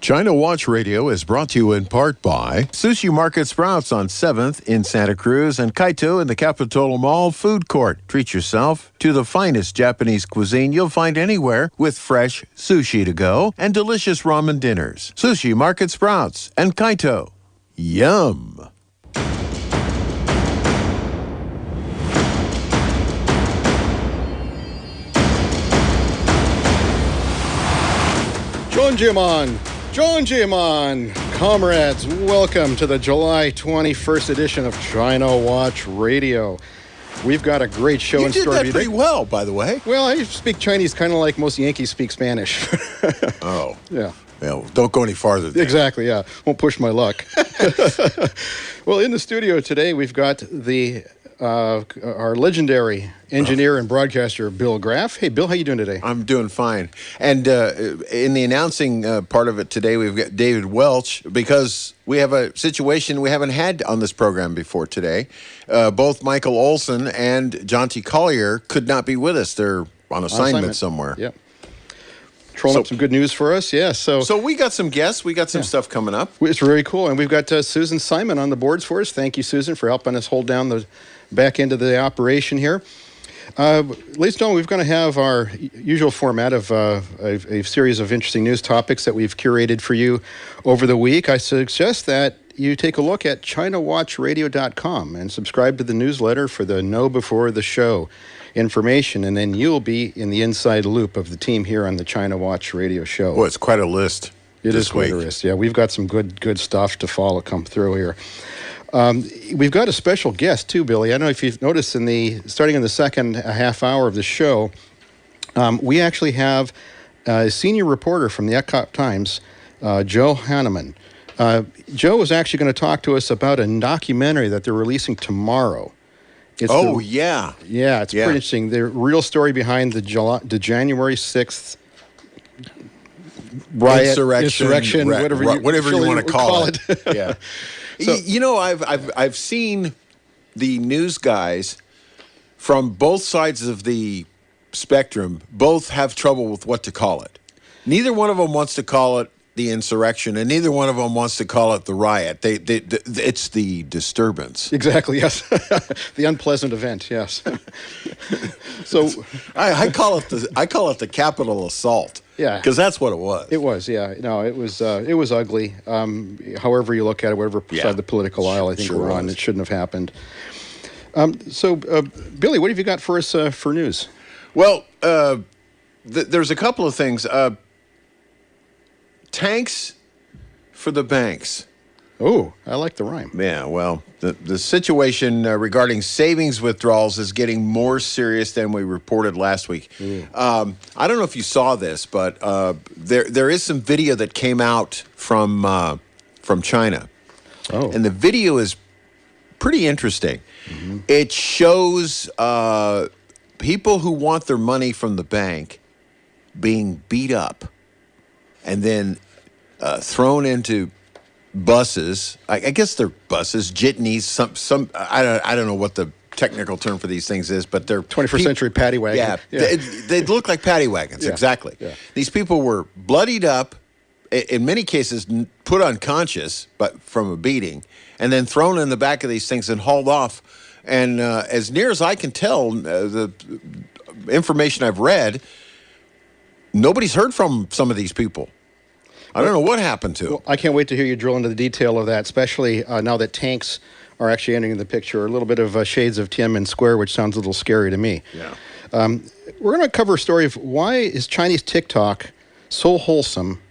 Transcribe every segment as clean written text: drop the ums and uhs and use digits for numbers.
China Watch Radio is brought to you in part by Sushi Market Sprouts on 7th in Santa Cruz and Kaito in the Capitol Mall Food Court. Treat yourself to the finest Japanese cuisine you'll find anywhere with fresh sushi to go and delicious ramen dinners. Sushi Market Sprouts and Kaito. Yum! John Jimon, comrades, welcome to the July 21st edition of China Watch Radio. We've got a great show in store. You did that pretty well, by the way. Well, I speak Chinese kind of like most Yankees speak Spanish. Oh. Yeah. Well, don't go any farther than Exactly, yeah. Won't push my luck. Well, in the studio today, we've got our legendary engineer and broadcaster, Bill Graff. Hey, Bill, how you doing today? I'm doing fine. And in the announcing part of it today, we've got David Welch, because we have a situation we haven't had on this program before today. Both Michael Olson and John T. Collier could not be with us. They're on assignment somewhere. Yep. Trolling up some good news for us, yeah. So we got some guests. We got some stuff coming up. It's very cool. And we've got Susan Simon on the boards for us. Thank you, Susan, for helping us hold down the back end of the operation here. Ladies and gentlemen, we're going to have our usual format of a series of interesting news topics that we've curated for you over the week. I suggest that you take a look at ChinaWatchRadio.com and subscribe to the newsletter for the know before the show information, and then you'll be in the inside loop of the team here on the China Watch Radio Show. Boy, it's quite a list. It is quite a list. Yeah, we've got some good stuff to come through here. We've got a special guest too, Billy. I don't know if you've noticed starting in the second half hour of the show, we actually have a senior reporter from the Epoch Times, Joe Hanneman. Joe is actually going to talk to us about a documentary that they're releasing tomorrow. Yeah, it's pretty interesting. The real story behind the January 6th riot, insurrection, whatever you want to call it. Yeah. So, you know, I've seen the news guys from both sides of the spectrum both have trouble with what to call it. Neither one of them wants to call it the insurrection, and neither one of them wants to call it the riot. It's the disturbance. Exactly, yes. The unpleasant event, yes. So I call it the Capitol assault. Yeah, because that's what it was. It was, yeah. No, it was ugly. However you look at it, whatever side of the political aisle I think we're on, it shouldn't have happened. So, Billy, what have you got for us for news? Well, there's a couple of things. Tanks for the banks. Oh, I like the rhyme. Yeah, well, the situation regarding savings withdrawals is getting more serious than we reported last week. I don't know if you saw this, but there is some video that came out from China. Oh. And the video is pretty interesting. Mm-hmm. It shows people who want their money from the bank being beat up and then thrown into buses. I guess they're buses, jitneys. Some I don't know what the technical term for these things is, but they're 21st century paddy wagon. Yeah. They look like paddy wagons. Yeah. Exactly. Yeah. These people were bloodied up, in many cases put unconscious, but from a beating, and then thrown in the back of these things and hauled off. And as near as I can tell, the information I've read, nobody's heard from some of these people. I don't know what happened to them. Well, I can't wait to hear you drill into the detail of that, especially now that tanks are actually entering the picture. A little bit of shades of Tiananmen Square, which sounds a little scary to me. Yeah. We're going to cover a story of why is Chinese TikTok so wholesome,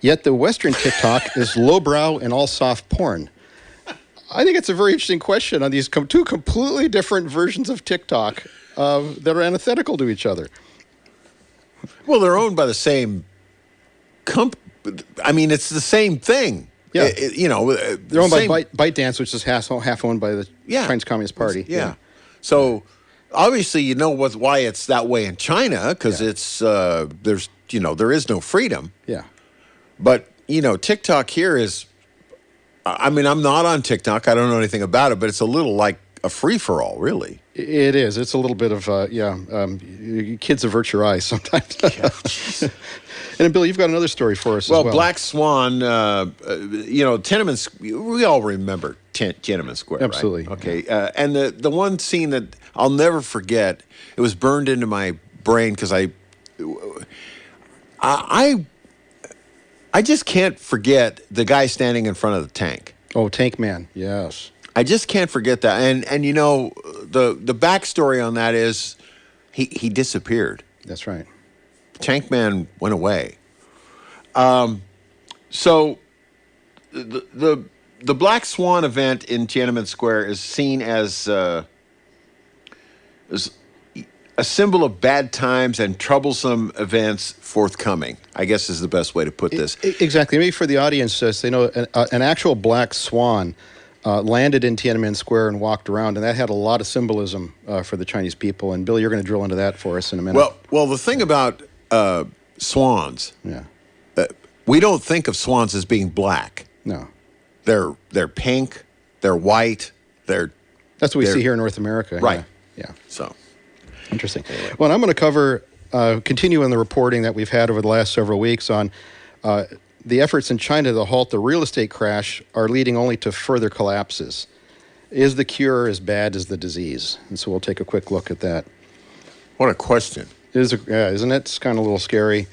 yet the Western TikTok is lowbrow and all soft porn. I think it's a very interesting question on these two completely different versions of TikTok that are antithetical to each other. Well, they're owned by the same company. I mean, it's the same thing. Yeah. They're owned by ByteDance, which is half owned by the Chinese Communist Party. Yeah. So obviously, you know why it's that way in China, because it's there is no freedom. Yeah. But TikTok here is. I mean, I'm not on TikTok. I don't know anything about it, but it's a little like a free-for-all, really. It is. It's a little bit of, kids avert your eyes sometimes. And Bill, you've got another story for us as well. Black Swan, Tiananmen, we all remember Tiananmen Square, Absolutely. Right? Okay. And the one scene that I'll never forget, it was burned into my brain because I just can't forget the guy standing in front of the tank. Oh, Tank Man, yes. I just can't forget that. And the backstory on that is he disappeared. That's right. Tank Man went away. So the Black Swan event in Tiananmen Square is seen as a symbol of bad times and troublesome events forthcoming, I guess is the best way to put this. Exactly. Maybe for the audience, they know an actual black swan landed in Tiananmen Square and walked around, and that had a lot of symbolism for the Chinese people. And Bill, you're going to drill into that for us in a minute. Well, the thing about swans, we don't think of swans as being black. No, they're pink, they're white, that's what we see here in North America. Right. Yeah. So interesting. Well, I'm going to cover continue on the reporting that we've had over the last several weeks on the efforts in China to halt the real estate crash are leading only to further collapses. Is the cure as bad as the disease? And so we'll take a quick look at that. What a question. Isn't it? It's kind of a little scary.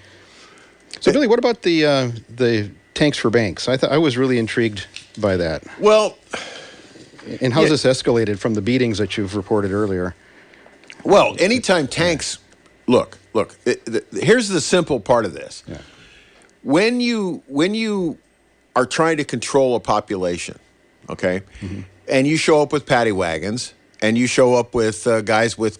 So, Billy, what about the tanks for banks? I was really intrigued by that. Well, and how's this escalated from the beatings that you've reported earlier? Well, anytime tanks, look. Here's the simple part of this. Yeah. When you are trying to control a population, okay, and you show up with paddy wagons, and you show up with guys with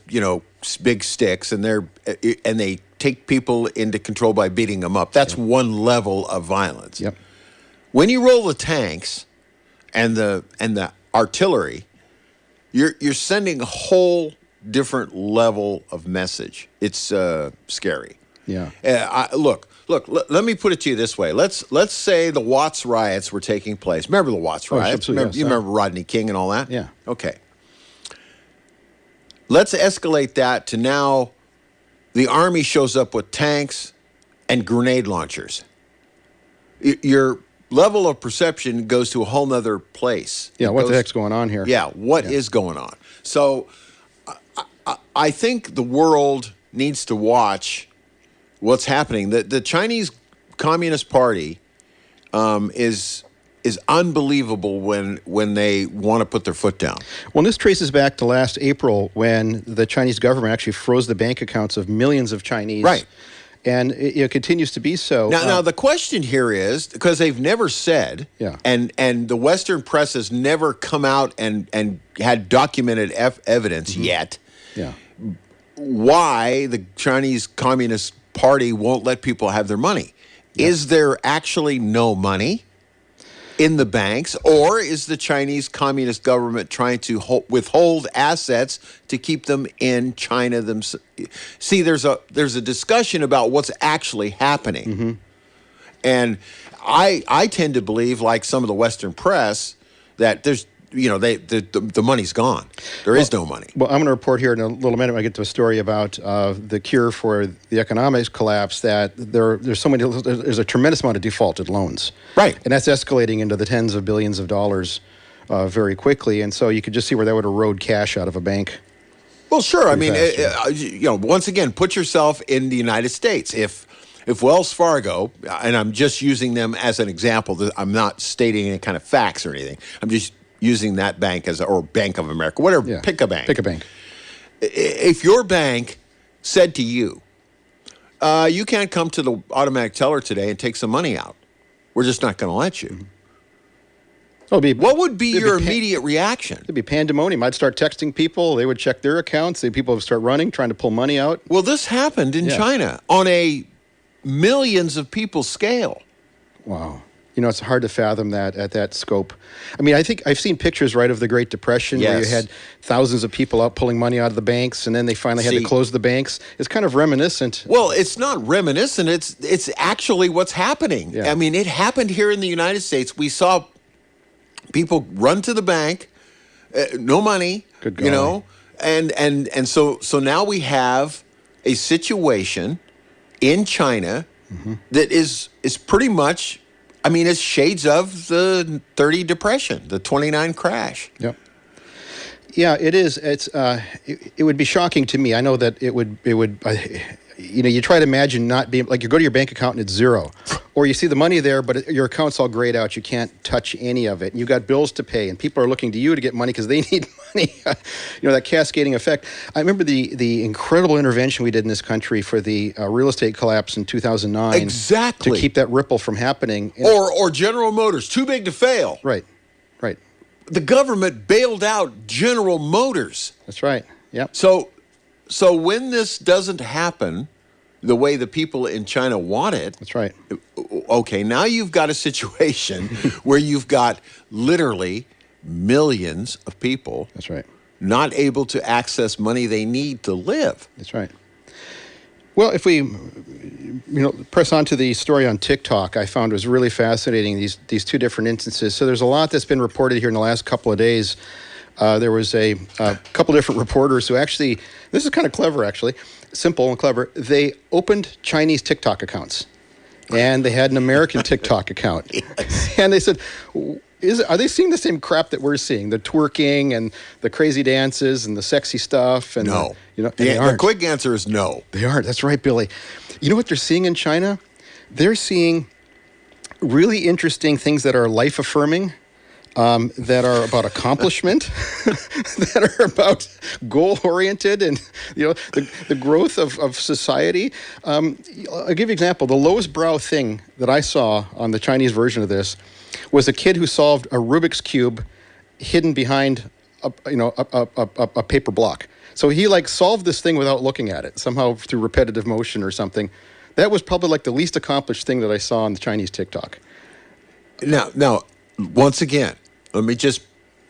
big sticks, and they take people into control by beating them up. That's one level of violence. Yep. When you roll the tanks and the artillery, you're sending a whole different level of message. It's scary. Yeah. Look. Let me put it to you this way. Let's say the Watts riots were taking place. Remember the Watts riots? Absolutely, yes. You remember Rodney King and all that? Yeah. Okay. Let's escalate that to now the Army shows up with tanks and grenade launchers. Your level of perception goes to a whole nother place. Yeah, what the heck's going on here? Yeah, what is going on? So I think the world needs to watch what's happening. The Chinese Communist Party is unbelievable when they want to put their foot down. Well, this traces back to last April when the Chinese government actually froze the bank accounts of millions of Chinese. Right. And it continues to be so. Now the question here is, because they've never said, and the Western press has never come out and had documented evidence yet, why the Chinese Communist Party won't let people have their money. Is there actually no money in the banks, or is the Chinese Communist government trying to withhold assets to keep them in China themselves? See, there's a discussion about what's actually happening. And I tend to believe, like some of the Western press, that there's the money's gone. There is no money. Well, I'm going to report here in a little minute when I get to a story about the cure for the economics collapse, that there's a tremendous amount of defaulted loans. Right. And that's escalating into the tens of billions of dollars very quickly. And so you could just see where that would erode cash out of a bank. Well, sure. I mean, once again, put yourself in the United States. If Wells Fargo, and I'm just using them as an example, I'm not stating any kind of facts or anything. I'm just using that bank or Bank of America, whatever. Yeah. Pick a bank. Pick a bank. If your bank said to you, you can't come to the automatic teller today and take some money out, we're just not going to let you. What would be your immediate reaction? It'd be pandemonium. I'd start texting people. They would check their accounts. People would start running, trying to pull money out. Well, this happened in China on a millions of people scale. Wow. It's hard to fathom that at that scope. I mean, I think I've seen pictures, right, of the Great Depression where you had thousands of people out pulling money out of the banks, and then they finally had to close the banks. It's kind of reminiscent. Well, it's not reminiscent. It's actually what's happening. Yeah. I mean, it happened here in the United States. We saw people run to the bank, no money, Good golly. You know, and so now we have a situation in China that is pretty much, I mean, it's shades of the 30 depression, the 29 crash. Yep. Yeah, it is. It would be shocking to me. I know that it would. You try to imagine not being like you go to your bank account and it's zero, or you see the money there, but your account's all grayed out. You can't touch any of it. And you got bills to pay, and people are looking to you to get money because they need money. That cascading effect. I remember the incredible intervention we did in this country for the real estate collapse in 2009. Exactly. To keep that ripple from happening. Or General Motors, too big to fail. Right. The government bailed out General Motors. That's right. Yep. So when this doesn't happen the way the people in China want it, that's right. Okay, now you've got a situation where you've got literally millions of people. That's right. Not able to access money they need to live. That's right. Well, if we press on to the story on TikTok, I found was really fascinating, these two different instances. So there's a lot that's been reported here in the last couple of days. There was a couple different reporters who actually, this is kind of clever actually, simple and clever. They opened Chinese TikTok accounts, and they had an American TikTok account. Yes. And they said, are they seeing the same crap that we're seeing? The twerking and the crazy dances and the sexy stuff? And no. The quick answer is no. They aren't. That's right, Billy. You know what they're seeing in China? They're seeing really interesting things that are life-affirming, that are about accomplishment, that are about goal-oriented, and the growth of society. I'll give you an example. The lowest brow thing that I saw on the Chinese version of this was a kid who solved a Rubik's Cube hidden behind a paper block. So he solved this thing without looking at it, somehow through repetitive motion or something. That was probably the least accomplished thing that I saw on the Chinese TikTok. Now, once again, let me just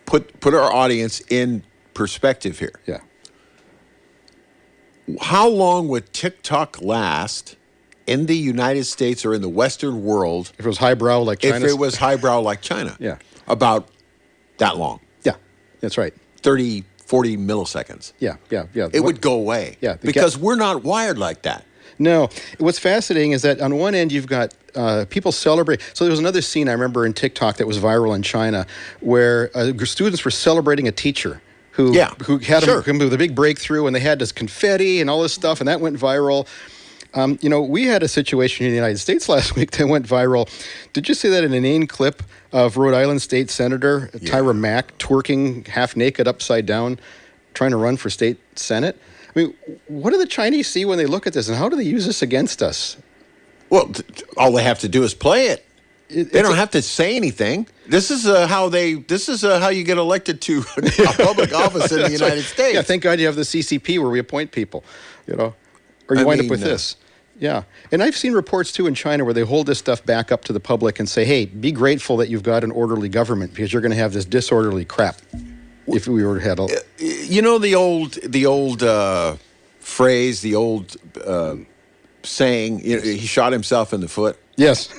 put our audience in perspective here. Yeah. How long would TikTok last in the United States or in the Western world? If it was highbrow like China? If it was highbrow like China. Yeah. About that long. Yeah, that's right. 30, 40 milliseconds. Yeah. It would go away. Yeah. Because we're not wired like that. No. What's fascinating is that on one end you've got people celebrate. So there was another scene I remember in TikTok that was viral in China where students were celebrating a teacher who had him with a big breakthrough, and they had this confetti and all this stuff, and that went viral. We had a situation in the United States last week that went viral. Did you see that in an inane clip of Rhode Island State Senator Tyra Mack twerking half naked upside down, trying to run for state Senate? I mean, what do the Chinese see when they look at this, and how do they use this against us? Well, all they have to do is play it. They don't have to say anything. This is how you get elected to a public office in the United States. Yeah, thank God you have the CCP where we appoint people, or you wind up with this. Yeah. And I've seen reports, too, in China where they hold this stuff back up to the public and say, hey, be grateful that you've got an orderly government because you're going to have this disorderly crap if we were to have the old phrase, the old saying, he shot himself in the foot. Yes.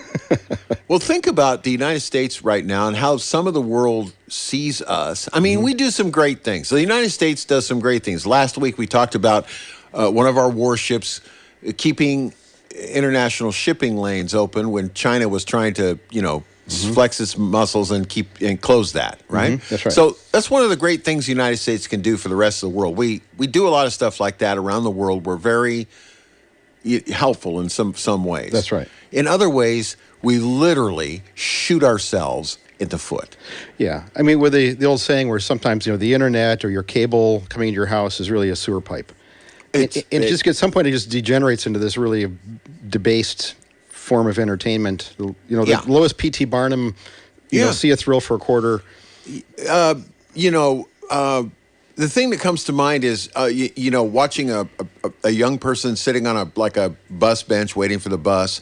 Well, think about the United States right now and how some of the world sees us. I mean, we do some great things. The United States does some great things. Last week we talked about one of our warships keeping international shipping lanes open when China was trying to, flex its muscles and close that, right? That's right. So that's one of the great things the United States can do for the rest of the world. We do a lot of stuff like that around the world. We're very helpful in some ways. That's right. In other ways, we literally shoot ourselves in the foot. Yeah. I mean, with the old saying where sometimes, the internet or your cable coming into your house is really a sewer pipe. It just at some point it just degenerates into this really debased form of entertainment. The lowest P.T. Barnum, see a thrill for a quarter. The thing that comes to mind is, watching a young person sitting on a bus bench waiting for the bus,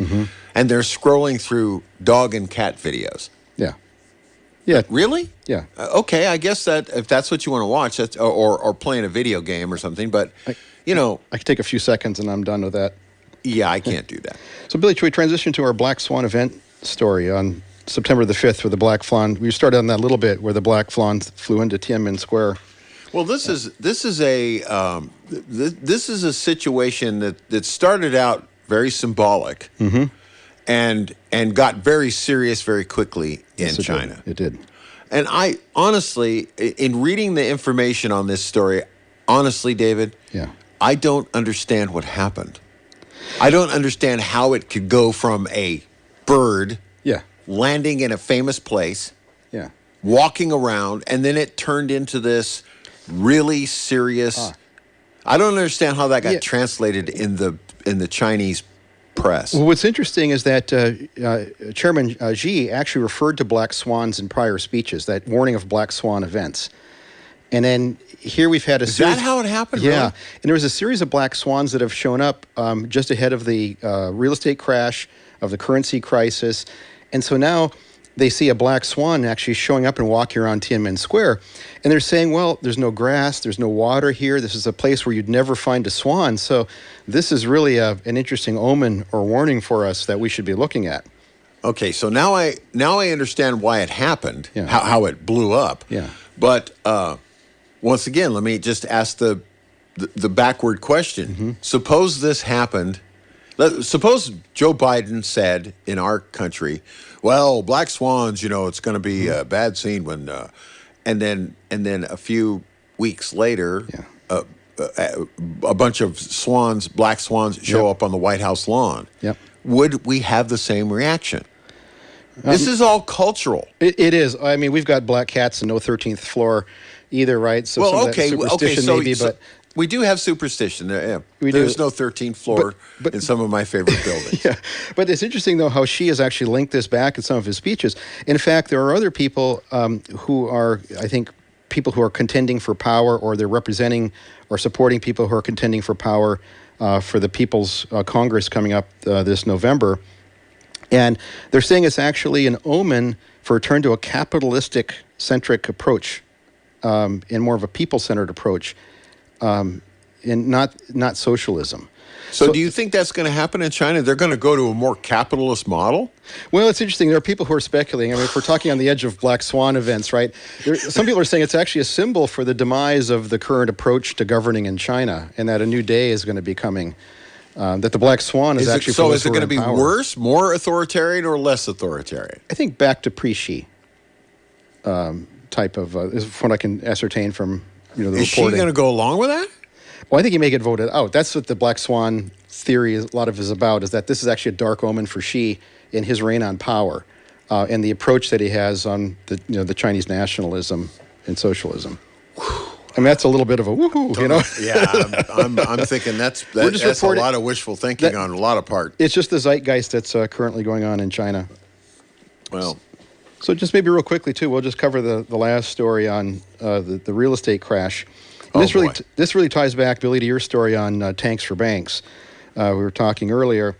and they're scrolling through dog and cat videos. Yeah. Yeah. Really? Yeah. Okay, I guess that if that's what you want to watch, that's or playing a video game or something. But I could take a few seconds and I'm done with that. Yeah, I can't do that. So, Billy, should we transition to our Black Swan event story on September the 5th, where the Black Swan? We started on that a little bit, where the Black Swan flew into Tiananmen Square. Well, this is a situation that started out very symbolic, and got very serious very quickly in China. It did. And I honestly, in reading the information on this story, honestly, David, I don't understand what happened. I don't understand how it could go from a bird landing in a famous place, walking around, and then it turned into this really serious. I don't understand how that got translated in the Chinese press. Well, what's interesting is that Chairman Xi actually referred to black swans in prior speeches, that warning of black swan events. And then here we've had a series. Is that how it happened? Yeah. Really? And there was a series of black swans that have shown up just ahead of the real estate crash, of the currency crisis. And so now they see a black swan actually showing up and walking around Tiananmen Square. And they're saying, well, there's no grass, there's no water here. This is a place where you'd never find a swan. So this is really an interesting omen or warning for us that we should be looking at. Okay, so now I understand why it happened, how it blew up. Yeah. But once again, let me just ask the backward question. Suppose this happened. Suppose Joe Biden said in our country, well, black swans, it's going to be a bad scene when, and then a few weeks later, a bunch of swans, black swans, show up on the White House lawn. Would we have the same reaction? This is all cultural. It is. I mean, we've got black cats and no 13th floor either, right? So some of that superstition maybe, but we do have superstition. There's no 13th floor in some of my favorite buildings. But it's interesting, though, how Xi has actually linked this back in some of his speeches. In fact, there are other people who are, I think, people who are contending for power, or they're representing or supporting people who are contending for power for the People's Congress coming up this November. And they're saying it's actually an omen for a turn to a capitalistic-centric approach, and more of a people-centered approach. And not socialism. So do you think that's going to happen in China? They're going to go to a more capitalist model? Well, it's interesting. There are people who are speculating. I mean, if we're talking on the edge of black swan events, right? Some people are saying it's actually a symbol for the demise of the current approach to governing in China, and that a new day is going to be coming. That the black swan is actually so is it going to be worse, more authoritarian, or less authoritarian? I think back to pre-Xi type of is what I can ascertain from the reporting. Is she going to go along with that? Well, I think he may get voted out. That's what the black swan theory a lot of is about, is that this is actually a dark omen for Xi in his reign on power, and the approach that he has on the Chinese nationalism and socialism. I mean, that's a little bit of a woohoo, Yeah, I'm thinking that's a lot of wishful thinking on a lot of part. It's just the zeitgeist that's currently going on in China. Well, so just maybe real quickly too, we'll just cover the last story on the real estate crash. And this really ties back, Billy, to your story on tanks for banks. We were talking earlier.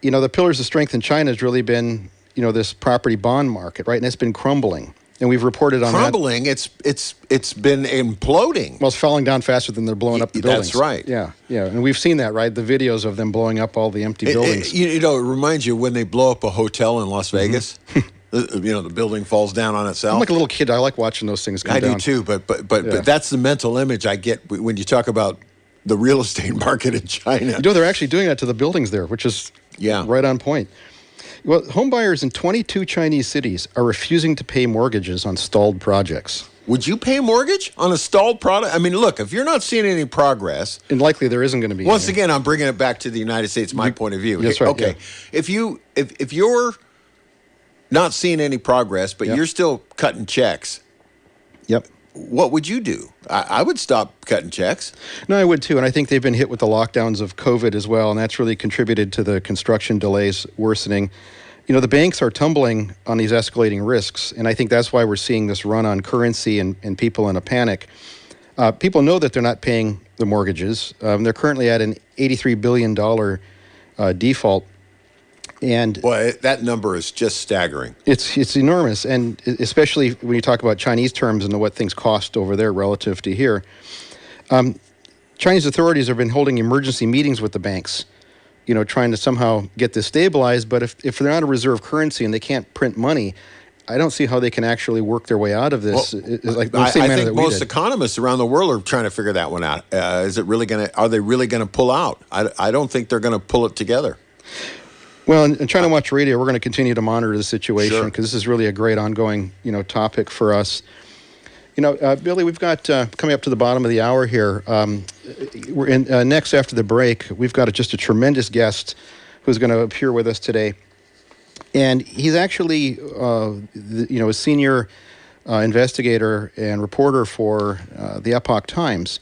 The pillars of strength in China has really been this property bond market, right? And it's been crumbling. And we've reported on crumbling. It's been imploding. Well, it's falling down faster than they're blowing up the buildings. That's right. Yeah, and we've seen that, right? The videos of them blowing up all the empty buildings. It reminds you when they blow up a hotel in Las Vegas. The building falls down on itself. I'm like a little kid. I like watching those things come down. I do too. But that's the mental image I get when you talk about the real estate market in China. They're actually doing that to the buildings there, which is right on point. Well, home buyers in 22 Chinese cities are refusing to pay mortgages on stalled projects. Would you pay a mortgage on a stalled product? I mean, look, if you're not seeing any progress, and likely there isn't going to be. Once again, I'm bringing it back to the United States. My point of view. That's right. Okay, if you're not seeing any progress, but you're still cutting checks. Yep. What would you do? I would stop cutting checks. No, I would too. And I think they've been hit with the lockdowns of COVID as well. And that's really contributed to the construction delays worsening. The banks are tumbling on these escalating risks. And I think that's why we're seeing this run on currency and people in a panic. People know that they're not paying the mortgages. They're currently at an $83 billion default. And boy, that number is just staggering. It's enormous, and especially when you talk about Chinese terms and what things cost over there relative to here. Chinese authorities have been holding emergency meetings with the banks, trying to somehow get this stabilized. But if they're not a reserve currency and they can't print money, I don't see how they can actually work their way out of this. Like the same manner that we did. I think most economists around the world are trying to figure that one out. Are they really going to pull out? I don't think they're going to pull it together. Well, in China Watch Radio, we're going to continue to monitor the situation because this is really a great ongoing, topic for us. Billy, we've got coming up to the bottom of the hour here. We're in next after the break. We've got just a tremendous guest who's going to appear with us today, and he's actually, a senior investigator and reporter for the Epoch Times,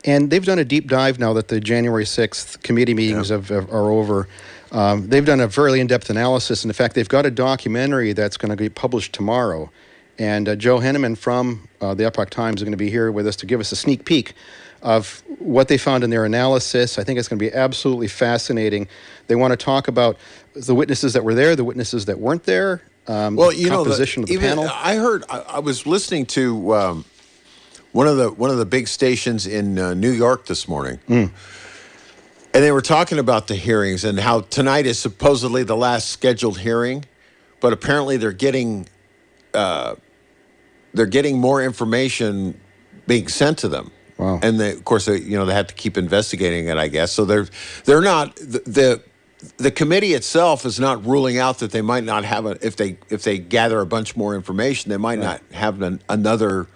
and they've done a deep dive now that the January 6th committee meetings are over. They've done a very in-depth analysis, and in fact, they've got a documentary that's going to be published tomorrow. And Joe Hanneman from the Epoch Times is going to be here with us to give us a sneak peek of what they found in their analysis. I think it's going to be absolutely fascinating. They want to talk about the witnesses that were there, the witnesses that weren't there, composition of the panel. I was listening to one of the big stations in New York this morning. And they were talking about the hearings and how tonight is supposedly the last scheduled hearing, but apparently they're getting more information being sent to them. Wow. And they have to keep investigating it, I guess. So they're not the committee itself is not ruling out that they might not have if they gather a bunch more information, they might not have another.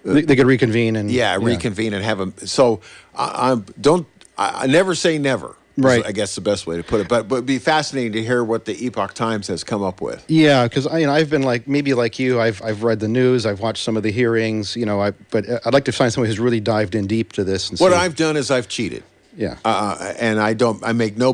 They could reconvene and reconvene and have them. So I never say never. Right. I guess the best way to put it. But it'd be fascinating to hear what the Epoch Times has come up with. Yeah, because I've been like you. I've read the news. I've watched some of the hearings. But I'd like to find somebody who's really dived in deep to this. And what I've done is I've cheated. Yeah. And I make no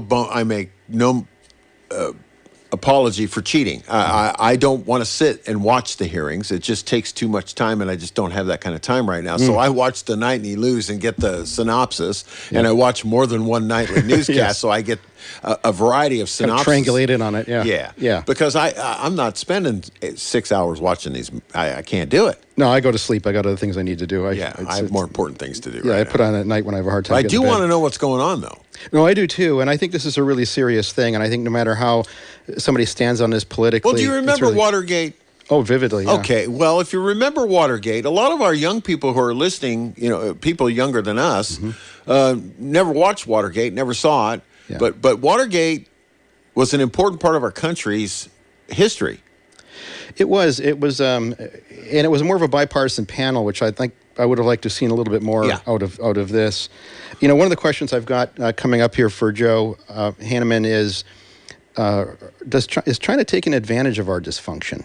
apology for cheating. I don't want to sit and watch the hearings. It just takes too much time, and I just don't have that kind of time right now. So I watch the Nightly News and get the synopsis, and I watch more than one nightly newscast, so I get a variety of synopsis. Kind of triangulated on it, yeah. Because I'm not spending 6 hours watching these. I can't do it. No, I go to sleep. I got other things I need to do. I have more important things to do. Yeah, I put on at night when I have a hard time. I do want to know what's going on, though. No, I do too, and I think this is a really serious thing. And I think no matter how somebody stands on this politically, well, do you remember Watergate? Oh, vividly. Yeah. Okay, well, if you remember Watergate, a lot of our young people who are listening, people younger than us, never watched Watergate, never saw it. Yeah. But Watergate was an important part of our country's history. It was, and it was more of a bipartisan panel, which I think I would have liked to have seen a little bit more out of this. One of the questions I've got coming up here for Joe Hanneman is China taking advantage of our dysfunction?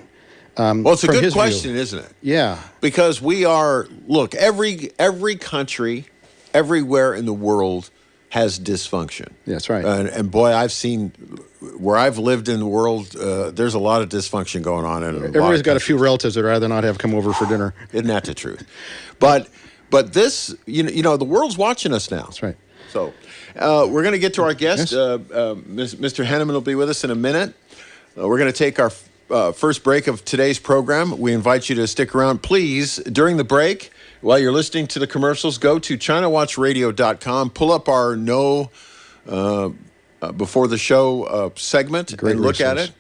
Well, it's a good question, isn't it? Yeah. Because every country, everywhere in the world has dysfunction. That's right. And boy, I've seen where I've lived in the world, there's a lot of dysfunction going on. Everybody's got a few relatives that I'd rather not have come over for dinner. Isn't that the truth? But this, the world's watching us now. That's right. So we're going to get to our guest. Yes. Mr. Hanneman will be with us in a minute. We're going to take our first break of today's program. We invite you to stick around. Please, during the break, while you're listening to the commercials, go to ChinaWatchRadio.com, pull up our before the show segment and look at it.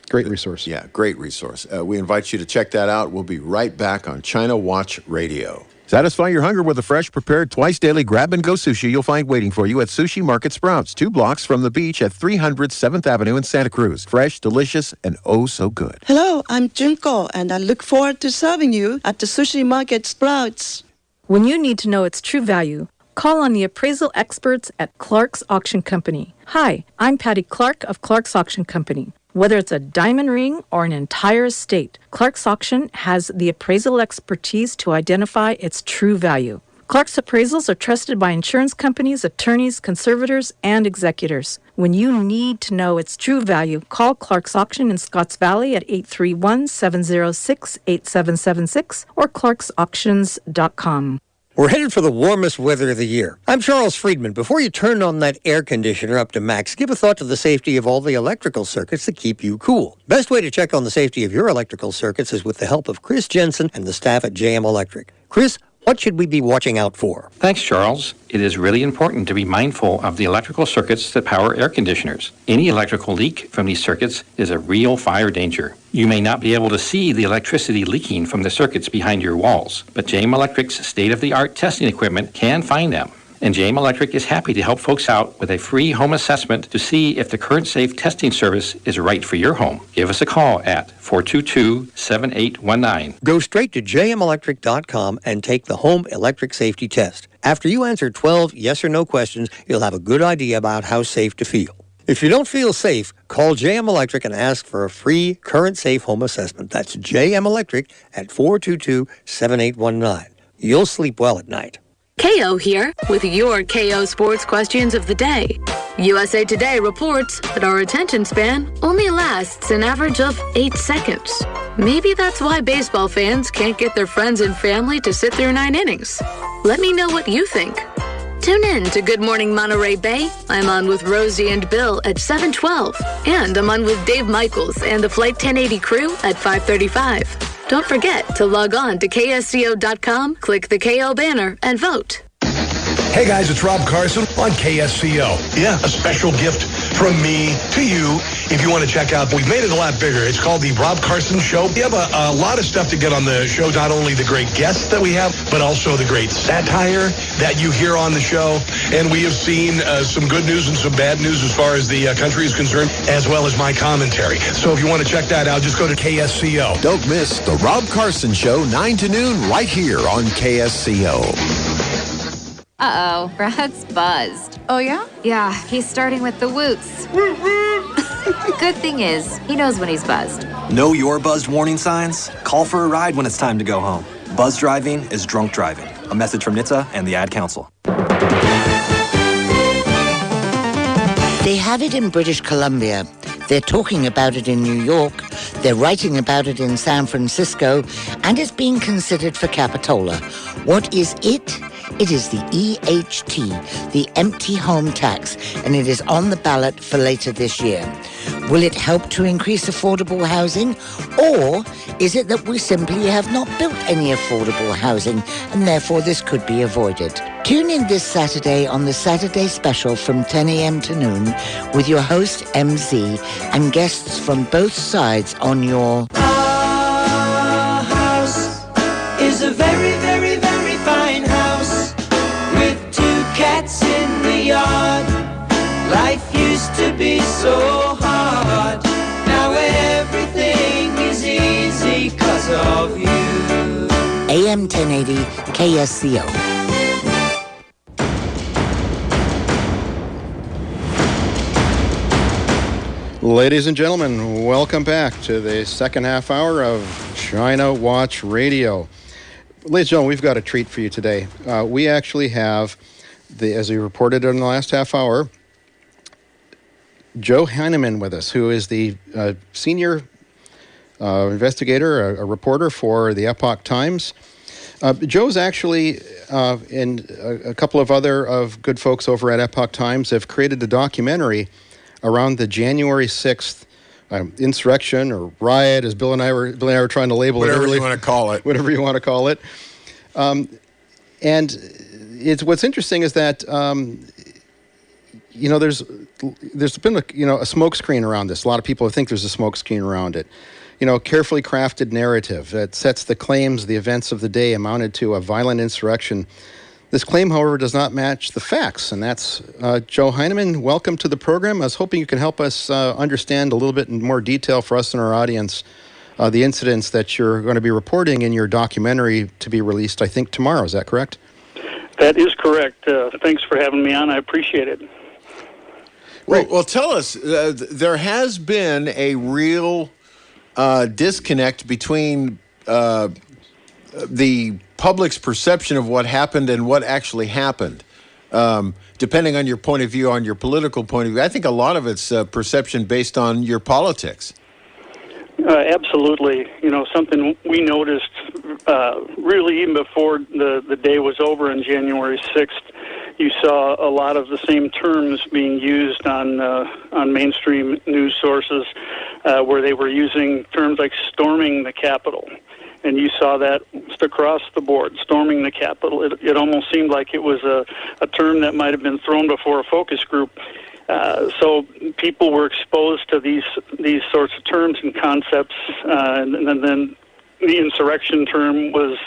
Great resource. Yeah, great resource. We invite you to check that out. We'll be right back on China Watch Radio. Satisfy your hunger with a fresh, prepared, twice-daily grab-and-go sushi you'll find waiting for you at Sushi Market Sprouts, 2 blocks from the beach at 300 7th Avenue in Santa Cruz. Fresh, delicious, and oh so good. Hello, I'm Junko, and I look forward to serving you at the Sushi Market Sprouts. When you need to know its true value, call on the appraisal experts at Clark's Auction Company. Hi, I'm Patty Clark of Clark's Auction Company. Whether it's a diamond ring or an entire estate, Clark's Auction has the appraisal expertise to identify its true value. Clark's appraisals are trusted by insurance companies, attorneys, conservators, and executors. When you need to know its true value, call Clark's Auction in Scotts Valley at 831-706-8776 or clarksauctions.com. We're headed for the warmest weather of the year. I'm Charles Friedman. Before you turn on that air conditioner up to max, give a thought to the safety of all the electrical circuits that keep you cool. Best way to check on the safety of your electrical circuits is with the help of Chris Jensen and the staff at JM Electric. Chris, What should we be watching out for? Thanks, Charles. It is really important to be mindful of the electrical circuits that power air conditioners. Any electrical leak from these circuits is a real fire danger. You may not be able to see the electricity leaking from the circuits behind your walls, but JM Electric's state-of-the-art testing equipment can find them. And JM Electric is happy to help folks out with a free home assessment to see if the current safe testing service is right for your home. Give us a call at 422-7819. Go straight to jmelectric.com and take the home electric safety test. After you answer 12 yes or no questions, you'll have a good idea about how safe to feel. If you don't feel safe, call JM Electric and ask for a free current safe home assessment. That's JM Electric at 422-7819. You'll sleep well at night. KO here with your KO sports questions of the day. USA Today reports that our attention span only lasts an average of 8 seconds. Maybe that's why baseball fans can't get their friends and family to sit through 9 innings. Let me know what you think. Tune in to Good Morning Monterey Bay. I'm on with Rosie and Bill at 7:12. And I'm on with Dave Michaels and the Flight 1080 crew at 5:35. Don't forget to log on to KSCO.com, click the KO banner, and vote. Hey guys, it's Rob Carson on KSCO. Yeah, a special gift from me to you. If you want to check out, we've made it a lot bigger. It's called the Rob Carson Show. We have a lot of stuff to get on the show, not only the great guests that we have, but also the great satire that you hear on the show. And we have seen some good news and some bad news as far as the country is concerned, as well as my commentary. So if you want to check that out, just go to KSCO. Don't miss the Rob Carson Show, 9 to noon, right here on KSCO. Uh-oh, Brad's buzzed. Oh, yeah? Yeah, he's starting with the woots. Good thing is, he knows when he's buzzed. Know your buzzed warning signs? Call for a ride when it's time to go home. Buzz driving is drunk driving. A message from NHTSA and the Ad Council. They have it in British Columbia. They're talking about it in New York. They're writing about it in San Francisco. And it's being considered for Capitola. What is it? It is the EHT, the empty home tax, and it is on the ballot for later this year. Will it help to increase affordable housing, or is it that we simply have not built any affordable housing, and therefore this could be avoided? Tune in this Saturday on the Saturday Special from 10 a.m. to noon with your host, MZ, and guests from both sides on your... Our house is a very, very, very fine house with 2 cats in the yard. Life used to be so hard. Now everything is easy 'cause of you. AM 1080 KSCO. Ladies and gentlemen, welcome back to the second half hour of China Watch Radio. Ladies and gentlemen, we've got a treat for you today. We actually have, as we reported in the last half hour, Joe Hanneman with us, who is the senior investigator, a reporter for the Epoch Times. Joe's actually, and a couple of other good folks over at Epoch Times have created a documentary around the January 6th insurrection or riot, as Bill and I were trying to label whatever it. Whatever you want to call it. Whatever you want to call it. And what's interesting is that, there's been a smokescreen around this. A lot of people think there's a smokescreen around it. Carefully crafted narrative that sets the claims, the events of the day amounted to a violent insurrection. This claim, however, does not match the facts, and that's Joe Hanneman. Welcome to the program. I was hoping you could help us understand a little bit in more detail for us and our audience the incidents that you're going to be reporting in your documentary to be released, I think, tomorrow. Is that correct? That is correct. Thanks for having me on. I appreciate it. Well, tell us, there has been a real disconnect between the public's perception of what happened and what actually happened. Depending on your point of view, on your political point of view, I think a lot of it's perception based on your politics. Absolutely. Something we noticed really even before the day was over on January 6th, you saw a lot of the same terms being used on mainstream news sources where they were using terms like storming the Capitol. And you saw that just across the board, storming the Capitol. It almost seemed like it was a term that might have been thrown before a focus group. So people were exposed to these sorts of terms and concepts, and then the insurrection term was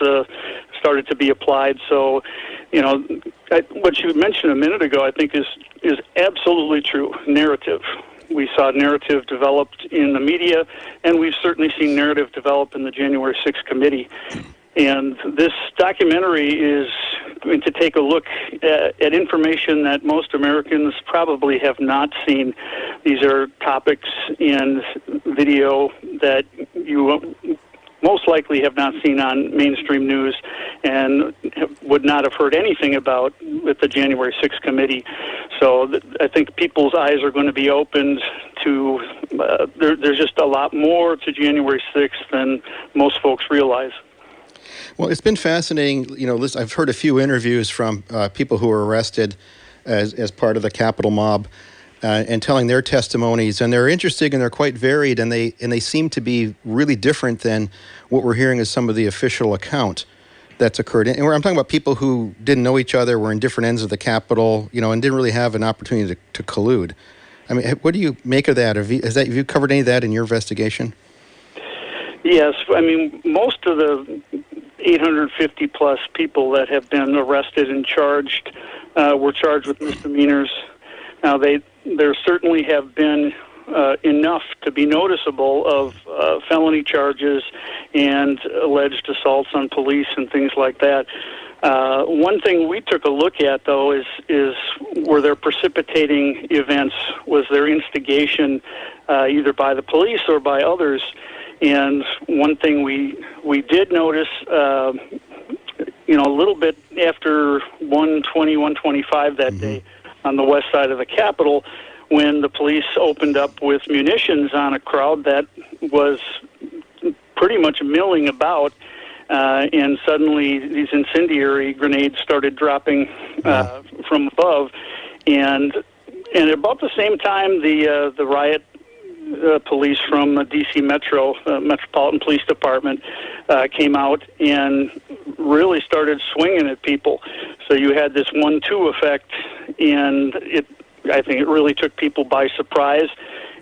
started to be applied. So, what you mentioned a minute ago, I think is absolutely true. Narrative. We saw narrative developed in the media, and we've certainly seen narrative develop in the January 6th committee. And this documentary is going to take a look at information that most Americans probably have not seen. These are topics and video that you most likely have not seen on mainstream news and would not have heard anything about with the January 6th committee. So I think people's eyes are going to be opened to, there's just a lot more to January 6th than most folks realize. Well, it's been fascinating. I've heard a few interviews from people who were arrested as part of the Capitol mob and telling their testimonies, and they're interesting and they're quite varied, and they seem to be really different than what we're hearing as some of the official account that's occurred. And I'm talking about people who didn't know each other, were in different ends of the Capitol, and didn't really have an opportunity to collude. I mean, what do you make of that? Have you covered any of that in your investigation? Yes, I mean, most of the 850 plus people that have been arrested and charged were charged with misdemeanors. Now, there certainly have been enough to be noticeable of felony charges and alleged assaults on police and things like that. One thing we took a look at, though, is were there precipitating events? Was there instigation either by the police or by others? And one thing we did notice, a little bit after 1:20, 1:25 that day on the west side of the Capitol, when the police opened up with munitions on a crowd that was pretty much milling about, and suddenly these incendiary grenades started dropping from above, and at about the same time, the riot police from D.C. Metropolitan Police Department came out and really started swinging at people. So you had this 1-2 effect, and I think it really took people by surprise.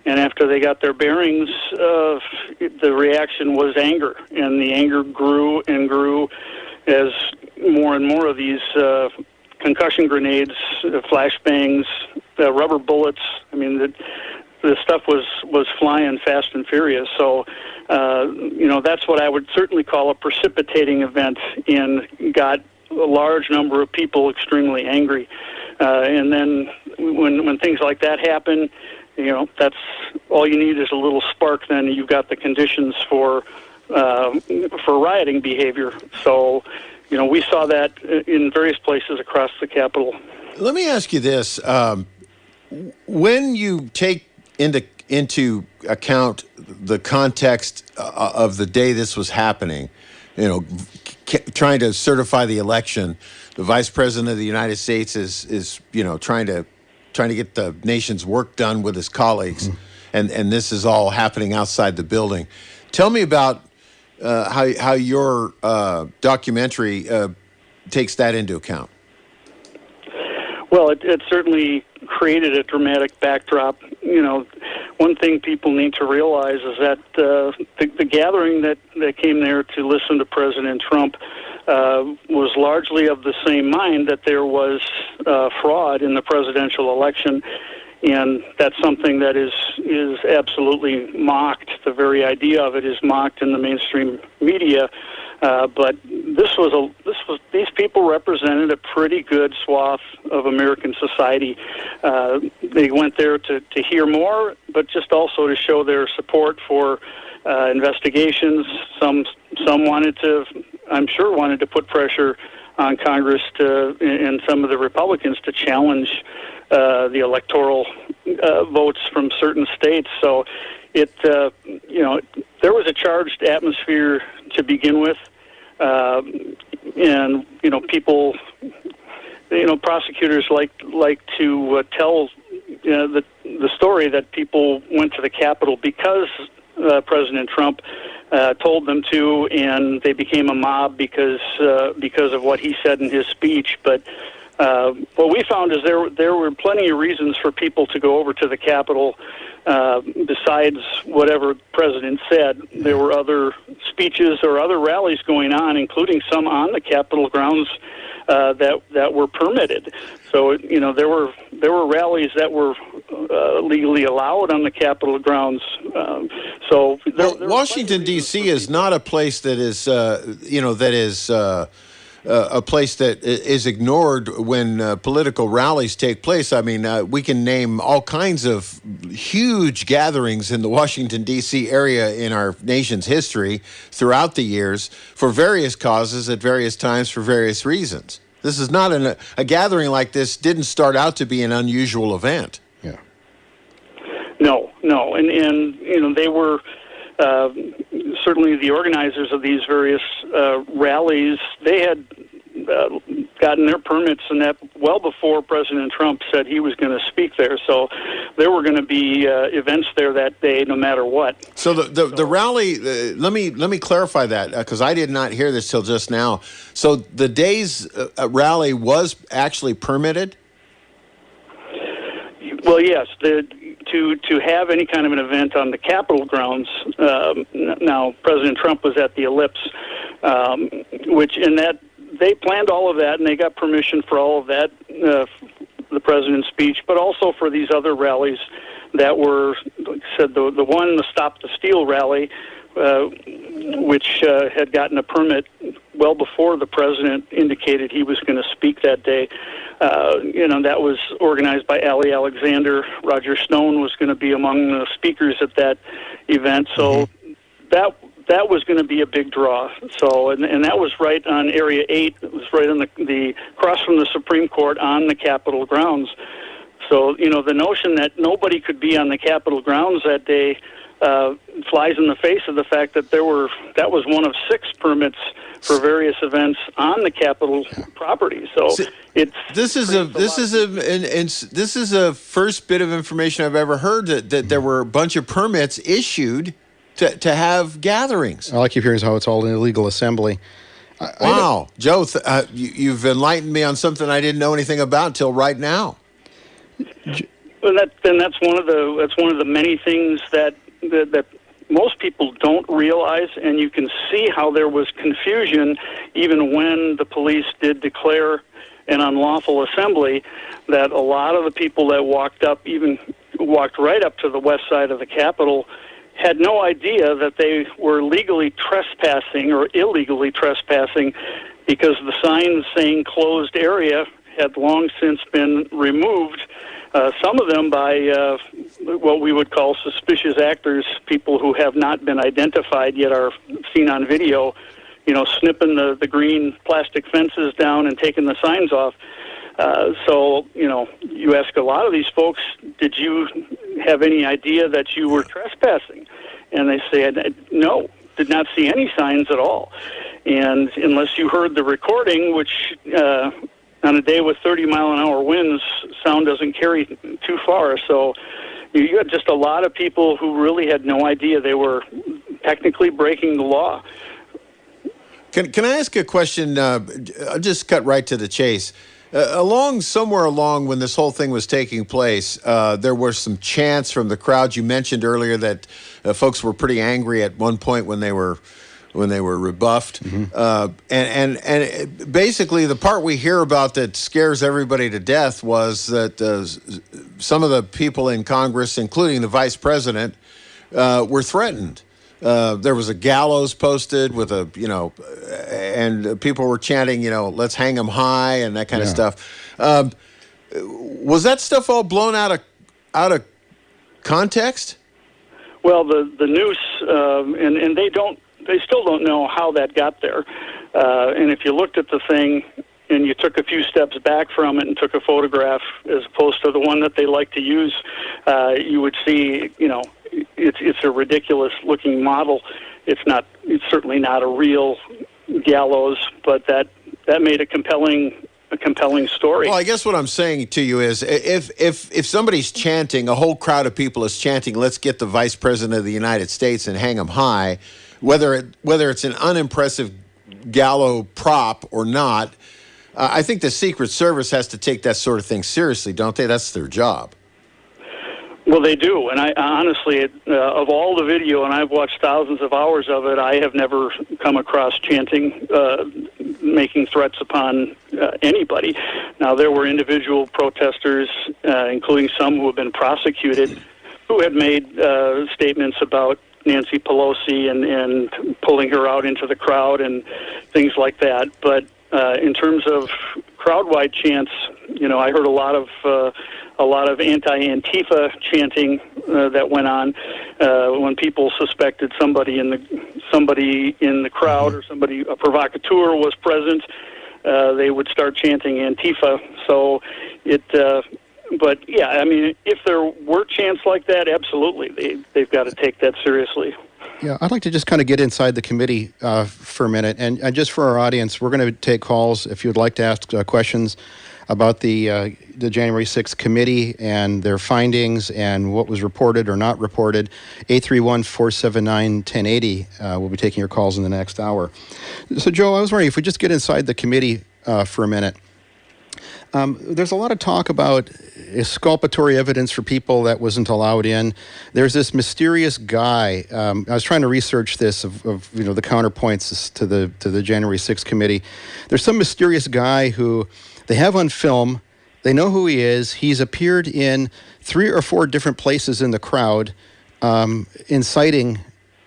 And after they got their bearings, the reaction was anger, and the anger grew and grew as more and more of these concussion grenades, flashbangs, rubber bullets. I mean, the stuff was flying fast and furious. So, that's what I would certainly call a precipitating event, and got a large number of people extremely angry. And then when things like that happen, that's all you need is a little spark. Then you've got the conditions for rioting behavior. So, we saw that in various places across the Capitol. Let me ask you this: when you take into account the context of the day this was happening, trying to certify the election, the Vice President of the United States is trying to get the nation's work done with his colleagues, and this is all happening outside the building. Tell me about how your documentary takes that into account. Well, it certainly created a dramatic backdrop. One thing people need to realize is that the gathering that came there to listen to President Trump was largely of the same mind that there was fraud in the presidential election, and that's something that is absolutely mocked. The very idea of it is mocked in the mainstream media. But these people represented a pretty good swath of American society. They went there to hear more, but just also to show their support for investigations. Some wanted to put pressure on Congress and some of the Republicans to challenge the electoral votes from certain states. So there was a charged atmosphere to begin with. And people, prosecutors like to tell the story that people went to the Capitol because President Trump told them to, and they became a mob because of what he said in his speech. But what we found is there were plenty of reasons for people to go over to the Capitol. Besides whatever the president said, there were other speeches or other rallies going on, including some on the Capitol grounds that were permitted. So there were rallies that were legally allowed on the Capitol grounds. Washington D.C. is not a place that is a place that is ignored when political rallies take place. I mean, we can name all kinds of huge gatherings in the Washington, D.C. area in our nation's history throughout the years for various causes at various times for various reasons. This is not a gathering like this didn't start out to be an unusual event. Yeah. No. And they were certainly the organizers of these various rallies. They had gotten their permits and that well before President Trump said he was going to speak there. So there were going to be events there that day, no matter what. So the rally. Let me clarify that because I did not hear this till just now. So the day's rally was actually permitted. Well, yes. To have any kind of an event on the Capitol grounds. Now, President Trump was at the Ellipse, they planned all of that, and they got permission for all of that, the president's speech, but also for these other rallies that were, like I said, the one, the Stop the Steal rally, which had gotten a permit well before the president indicated he was going to speak that day. That was organized by Ali Alexander. Roger Stone was going to be among the speakers at that event. So that was going to be a big draw. So, and that was right on Area 8. It was right on the across from the Supreme Court on the Capitol grounds. So, the notion that nobody could be on the Capitol grounds that day flies in the face of the fact that that was one of 6 permits for various events on the Capitol property. So this is a first bit of information I've ever heard that there were a bunch of permits issued to have gatherings. All I keep hearing is how it's all an illegal assembly. Wow, Joe, you've enlightened me on something I didn't know anything about until right now. Well, that's one of the many things that most people don't realize, and you can see how there was confusion even when the police did declare an unlawful assembly, that a lot of the people that walked right up to the west side of the Capitol had no idea that they were legally trespassing or illegally trespassing because the signs saying closed area had long since been removed. Some of them by what we would call suspicious actors, people who have not been identified yet are seen on video, snipping the green plastic fences down and taking the signs off. So, you ask a lot of these folks, did you have any idea that you were trespassing? And they say, no, did not see any signs at all. And unless you heard the recording, which on a day with 30-mile-an-hour winds, sound doesn't carry too far. So you had just a lot of people who really had no idea they were technically breaking the law. Can I ask a question? I'll just cut right to the chase. Somewhere along when this whole thing was taking place, there were some chants from the crowd. You mentioned earlier that folks were pretty angry at one point when they were rebuffed. Mm-hmm. And basically the part we hear about that scares everybody to death was that some of the people in Congress, including the vice president, were threatened. There was a gallows posted with and people were chanting, let's hang them high and that kind of stuff. Was that stuff all blown out of context? Well, the noose, and they still don't know how that got there. And if you looked at the thing and you took a few steps back from it and took a photograph as opposed to the one that they like to use, you would see, it's a ridiculous-looking model. It's certainly not a real gallows, but that made a compelling story. Well, I guess what I'm saying to you is if somebody's chanting, a whole crowd of people is chanting, let's get the vice president of the United States and hang him high, whether it's an unimpressive gallows prop or not. I think the Secret Service has to take that sort of thing seriously, don't they? That's their job. Well, they do, and I honestly, of all the video, and I've watched thousands of hours of it, I have never come across chanting, making threats upon anybody. Now, there were individual protesters, including some who have been prosecuted, who had made statements about Nancy Pelosi and pulling her out into the crowd and things like that. But in terms of crowd-wide chants, I heard a lot of anti-Antifa chanting that went on when people suspected somebody in the crowd or a provocateur was present. They would start chanting Antifa. So but yeah, I mean, if there were chants like that, absolutely, they've got to take that seriously. Yeah, I'd like to just kind of get inside the committee for a minute, and just for our audience, we're going to take calls if you'd like to ask questions about the January 6th committee and their findings and what was reported or not reported. 831-479-1080. We'll be taking your calls in the next hour. So, Joe, I was wondering if we just get inside the committee for a minute. There's a lot of talk about exculpatory evidence for people that wasn't allowed in. There's this mysterious guy. I was trying to research this of the counterpoints to the January 6th committee. There's some mysterious guy who they have on film. They know who he is. He's appeared in 3 or 4 different places in the crowd, inciting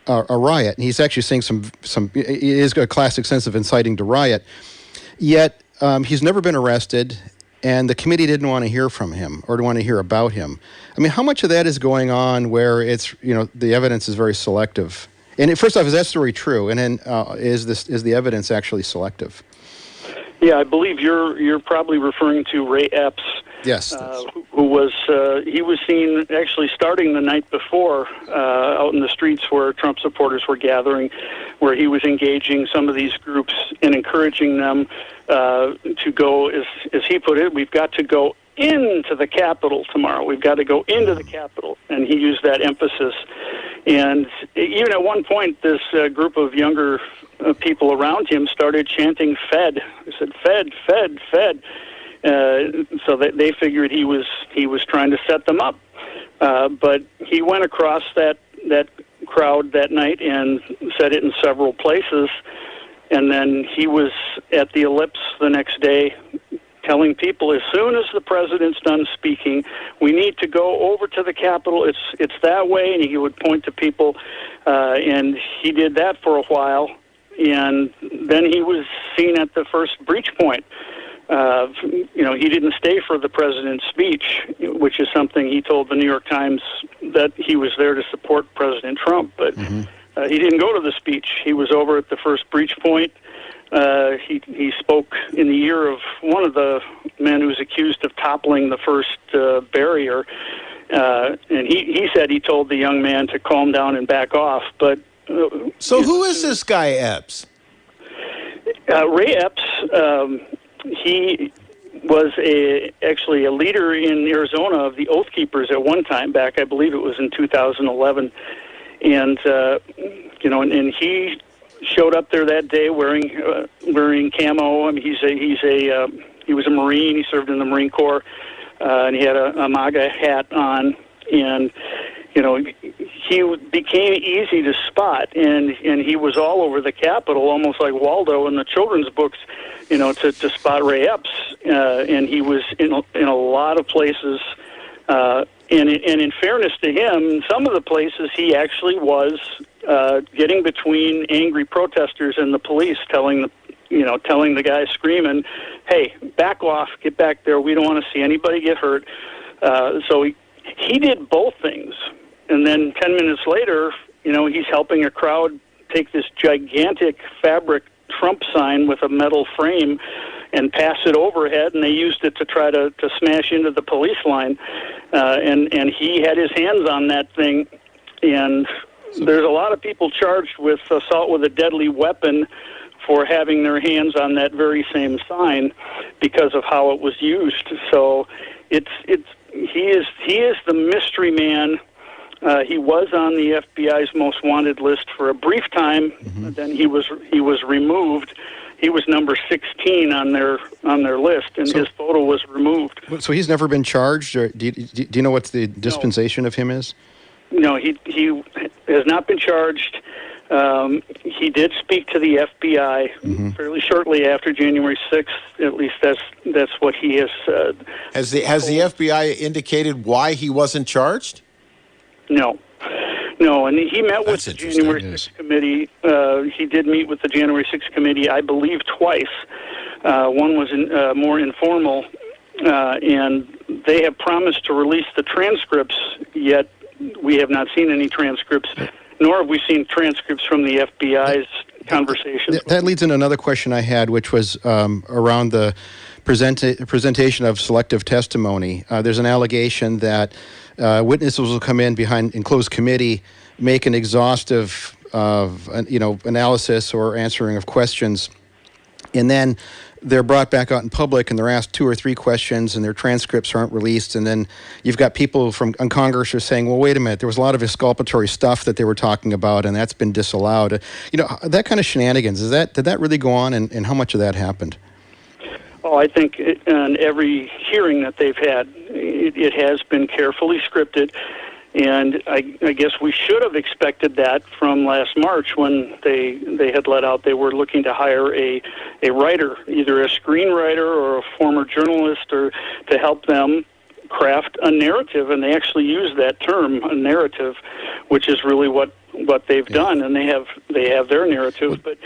a riot. And he's actually saying some. He has a classic sense of inciting to riot. Yet he's never been arrested. And the committee didn't want to hear from him or want to hear about him. I mean, how much of that is going on where it's, the evidence is very selective? And first off, is that story true? And then is the evidence actually selective? Yeah, I believe you're probably referring to Ray Epps. Yes. Who was he was seen actually starting the night before out in the streets where Trump supporters were gathering, where he was engaging some of these groups and encouraging them to go, as he put it, we've got to go into the Capitol tomorrow. We've got to go into the Capitol. And he used that emphasis. And even at one point, this group of younger people around him started chanting Fed. They said, Fed, Fed, Fed. So that they figured he was trying to set them up. But he went across that crowd that night and said it in several places. And then he was at the Ellipse the next day telling people, as soon as the president's done speaking, we need to go over to the Capitol. It's that way. And he would point to people. And he did that for a while. And then he was seen at the first breach point. He didn't stay for the president's speech, which is something he told the New York Times that he was there to support President Trump. But he didn't go to the speech. He was over at the first breach point. He spoke in the ear of one of the men who was accused of toppling the first barrier. And he said he told the young man to calm down and back off. But so who is this guy Epps? Ray Epps, he was actually a leader in Arizona of the Oath Keepers at one time back, I believe it was in 2011. And, and he showed up there that day wearing camo. I mean, he was a Marine. He served in the Marine Corps, and he had a MAGA hat on. And, he became easy to spot, and he was all over the Capitol, almost like Waldo in the children's books, to spot Ray Epps. And he was in a lot of places. And in fairness to him, some of the places he actually was getting between angry protesters and the police, telling the guy screaming, "Hey, back off! Get back there! We don't want to see anybody get hurt." So he did both things. And then 10 minutes later, he's helping a crowd take this gigantic fabric Trump sign with a metal frame and pass it overhead, and they used it to try to smash into the police line. And he had his hands on that thing. And there's a lot of people charged with assault with a deadly weapon for having their hands on that very same sign because of how it was used. So he is the mystery man He was on the FBI's most wanted list for a brief time. Then he was removed. He was number 16 on their list, and his photo was removed. So he's never been charged? Or do you know what the dispensation of him is? No, he has not been charged. He did speak to the FBI fairly shortly after January 6th. At least that's what he has said. Has the FBI indicated why he wasn't charged? No, and he met with the January 6th committee. He did meet with the January 6th committee, I believe, twice. One was more informal, and they have promised to release the transcripts, yet we have not seen any transcripts, nor have we seen transcripts from the FBI's conversations. That leads into another question I had, which was around the presentation of selective testimony. There's an allegation that witnesses will come in closed committee, make an exhaustive analysis or answering of questions, and then they're brought back out in public and they're asked 2 or 3 questions and their transcripts aren't released. And then you've got people on Congress who are saying, well, wait a minute, there was a lot of exculpatory stuff that they were talking about and that's been disallowed. That kind of shenanigans, did that really go on, and how much of that happened? Oh, I think on every hearing that they've had, it has been carefully scripted. And I guess we should have expected that from last March when they had let out they were looking to hire a writer, either a screenwriter or a former journalist, or to help them craft a narrative. And they actually use that term, a narrative, which is really what they've done. And they have their narrative. But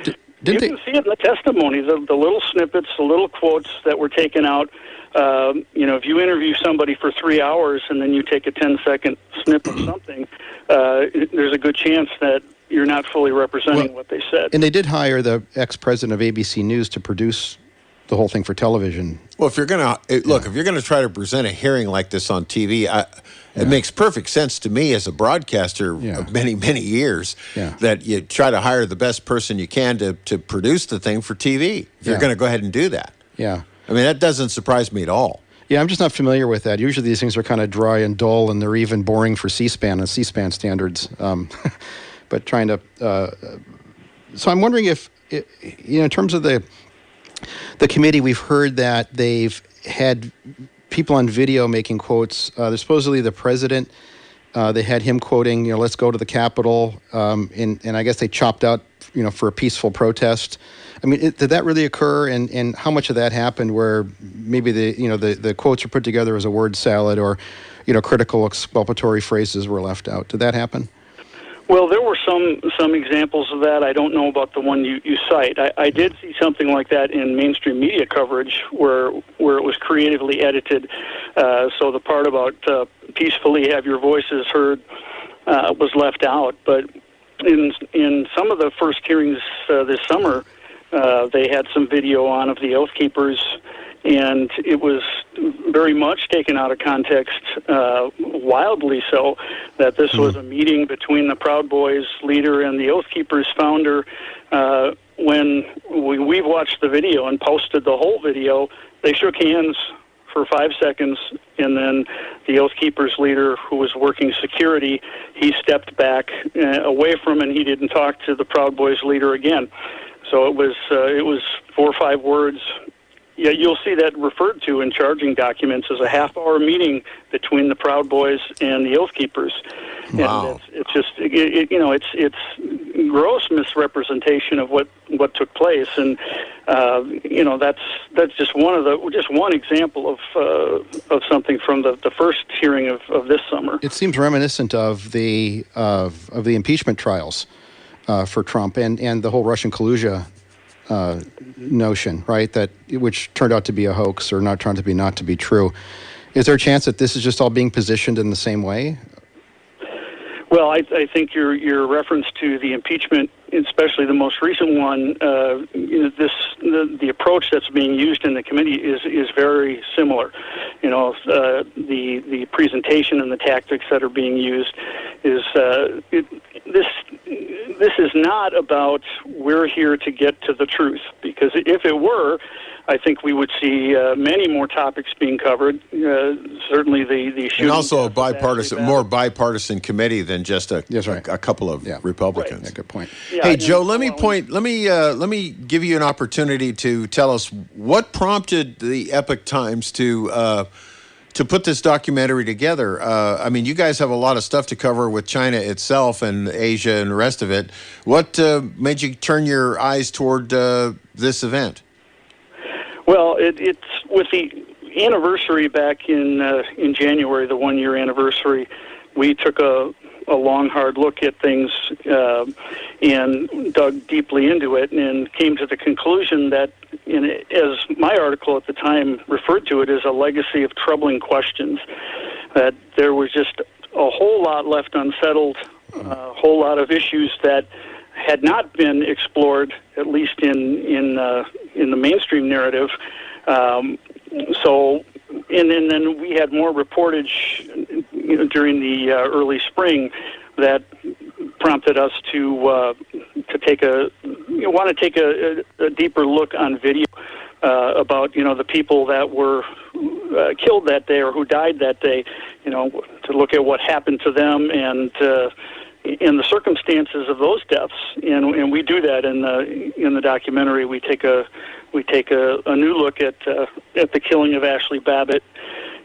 you can see it in the testimony, the little snippets, the little quotes that were taken out. If you interview somebody for 3 hours and then you take a 10-second snip of something, there's a good chance that you're not fully representing what they said. And they did hire the ex-president of ABC News to produce the whole thing for television. Well, if you're going to try to present a hearing like this on TV, it makes perfect sense to me as a broadcaster of many, many years that you try to hire the best person you can to produce the thing for TV. If you're going to go ahead and do that. Yeah. I mean, that doesn't surprise me at all. Yeah, I'm just not familiar with that. Usually these things are kind of dry and dull, and they're even boring for C-SPAN and C-SPAN standards. But trying to... so I'm wondering if, in terms of the committee, we've heard that they've had people on video making quotes. There's supposedly the president. They had him quoting, let's go to the Capitol. And I guess they chopped out, for a peaceful protest. I mean, did that really occur? And how much of that happened where maybe the quotes are put together as a word salad, or, critical exculpatory phrases were left out? Did that happen? Well, there were some examples of that. I don't know about the one you cite. I did see something like that in mainstream media coverage where it was creatively edited. So the part about peacefully have your voices heard was left out. But in some of the first hearings this summer, they had some video on of the Oath Keepers, and it was very much taken out of context, wildly so, that this was a meeting between the Proud Boys leader and the Oath Keepers founder. When we've watched the video and posted the whole video, they shook hands for 5 seconds, and then the Oath Keepers leader, who was working security, he stepped back away from, and he didn't talk to the Proud Boys leader again. So it was 4 or 5 words. Yeah, you'll see that referred to in charging documents as a half-hour meeting between the Proud Boys and the Oath Keepers. Wow. And it's just it's gross misrepresentation of what took place, and that's just one example of something from the first hearing of this summer. It seems reminiscent of the impeachment trials for Trump and the whole Russian collusion notion, right? Which turned out to be a hoax, or not to be true. Is there a chance that this is just all being positioned in the same way? Well, I think your reference to the impeachment especially the most recent one, the approach that's being used in the committee is very similar. The presentation and the tactics that are being used is this is not about we're here to get to the truth, because if it were, I think we would see many more topics being covered. Certainly the shooting, and also a more bipartisan committee than just a couple of Republicans. Right. Yeah, good point. Yeah, hey, Joe, let me give you an opportunity to tell us what prompted the Epoch Times to put this documentary together. I mean, you guys have a lot of stuff to cover with China itself and Asia and the rest of it. What made you turn your eyes toward this event? Well, it's with the anniversary back in January, the 1-year anniversary. We took a long, hard look at things and dug deeply into it, and came to the conclusion that, as my article at the time referred to it, as a legacy of troubling questions, that there was just a whole lot left unsettled, a whole lot of issues that had not been explored, at least in the mainstream narrative. So, and then we had more reportage during the early spring that prompted us to take a deeper look on video about the people that were killed that day or who died that day. To look at what happened to them and the circumstances of those deaths, and we do that in the documentary. We take a new look at the killing of Ashli Babbitt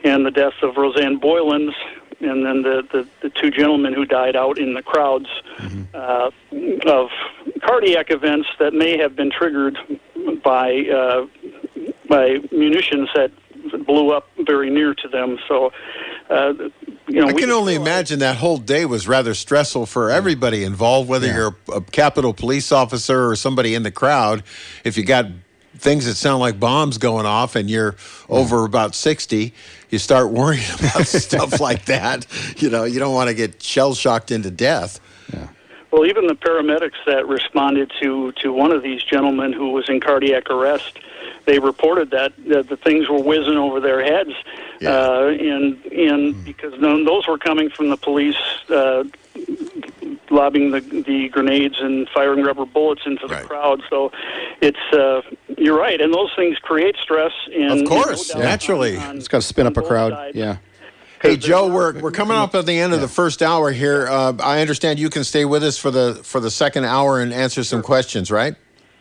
and the death of Roseanne Boylan's, and then the two gentlemen who died out in the crowds of cardiac events that may have been triggered by munitions that blew up very near to them. So. I can only imagine that whole day was rather stressful for everybody involved, whether you're a Capitol police officer or somebody in the crowd. If you got things that sound like bombs going off and you're over about 60, you start worrying about stuff like that. You don't want to get shell-shocked into death. Yeah. Well, even the paramedics that responded to one of these gentlemen who was in cardiac arrest, they reported that the things were whizzing over their heads, and because those were coming from the police lobbing the grenades and firing rubber bullets into the crowd. So it's you're right, and those things create stress. And of course, naturally, it's got to spin up a crowd. Side. Yeah. Hey, Joe, we're coming up at the end of the first hour here. I understand you can stay with us for the second hour and answer some questions, right?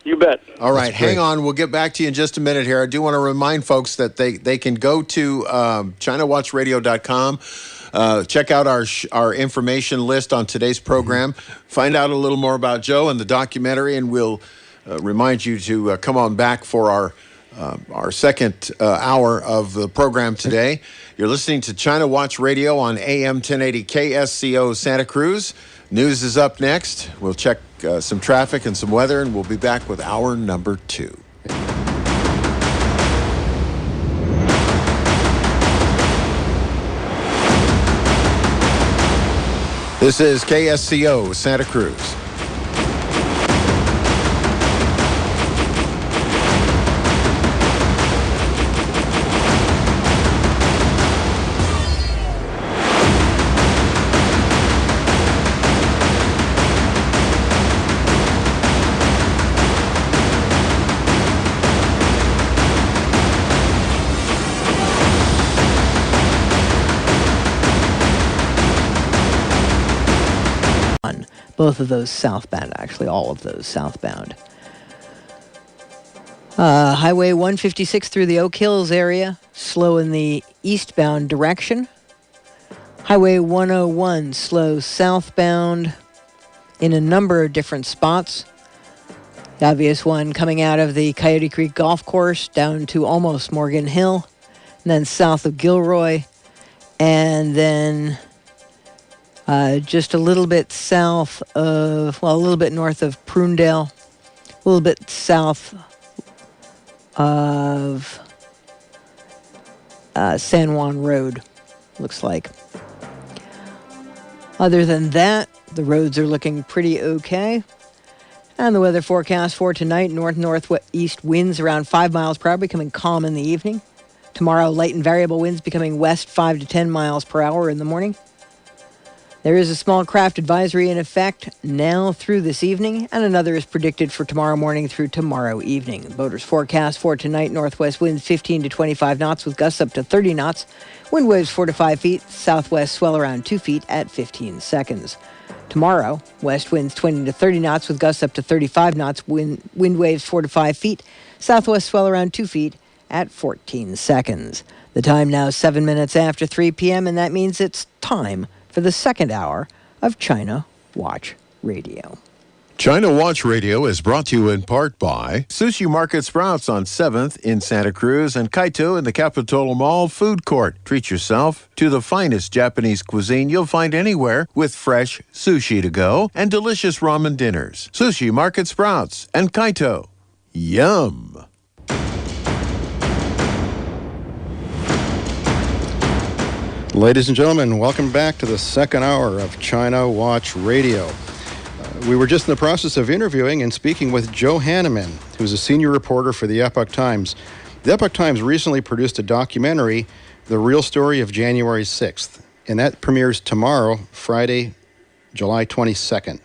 You bet. All right, hang on. We'll get back to you in just a minute here. I do want to remind folks that they can go to ChinaWatchRadio.com, check out our information list on today's program, find out a little more about Joe and the documentary, and we'll remind you to come on back for our second hour of the program today. You're listening to China Watch Radio on AM 1080 KSCO Santa Cruz. News is up next. We'll check some traffic and some weather, and we'll be back with hour number 2. This is KSCO Santa Cruz. Both of those southbound, actually, all of those southbound. Highway 156 through the Oak Hills area, slow in the eastbound direction. Highway 101, slow southbound in a number of different spots. The obvious one coming out of the Coyote Creek Golf Course down to almost Morgan Hill, and then south of Gilroy, and then just a little bit south of, a little bit north of Prunedale, a little bit south of San Juan Road, looks like. Other than that, the roads are looking pretty okay. And the weather forecast for tonight, north-northeast winds around 5 miles per hour, becoming calm in the evening. Tomorrow, light and variable winds becoming west 5 to 10 miles per hour in the morning. There is a small craft advisory in effect now through this evening, and another is predicted for tomorrow morning through tomorrow evening. Boaters forecast for tonight, northwest winds 15 to 25 knots with gusts up to 30 knots. Wind waves 4 to 5 feet. Southwest swell around 2 feet at 15 seconds. Tomorrow, west winds 20 to 30 knots with gusts up to 35 knots. Wind waves 4 to 5 feet. Southwest swell around 2 feet at 14 seconds. The time now 7 minutes after 3 p.m., and that means it's time for the second hour of China Watch Radio. China Watch Radio is brought to you in part by Sushi Market Sprouts on 7th in Santa Cruz and Kaito in the Capitola Mall Food Court. Treat yourself to the finest Japanese cuisine you'll find anywhere with fresh sushi to go and delicious ramen dinners. Sushi Market Sprouts and Kaito. Yum! Ladies and gentlemen, welcome back to the second hour of China Watch Radio. We were just in the process of interviewing and speaking with Joe Hanneman, who's a senior reporter for the Epoch Times. The Epoch Times recently produced a documentary, The Real Story of January 6th, and that premieres tomorrow, Friday, July 22nd.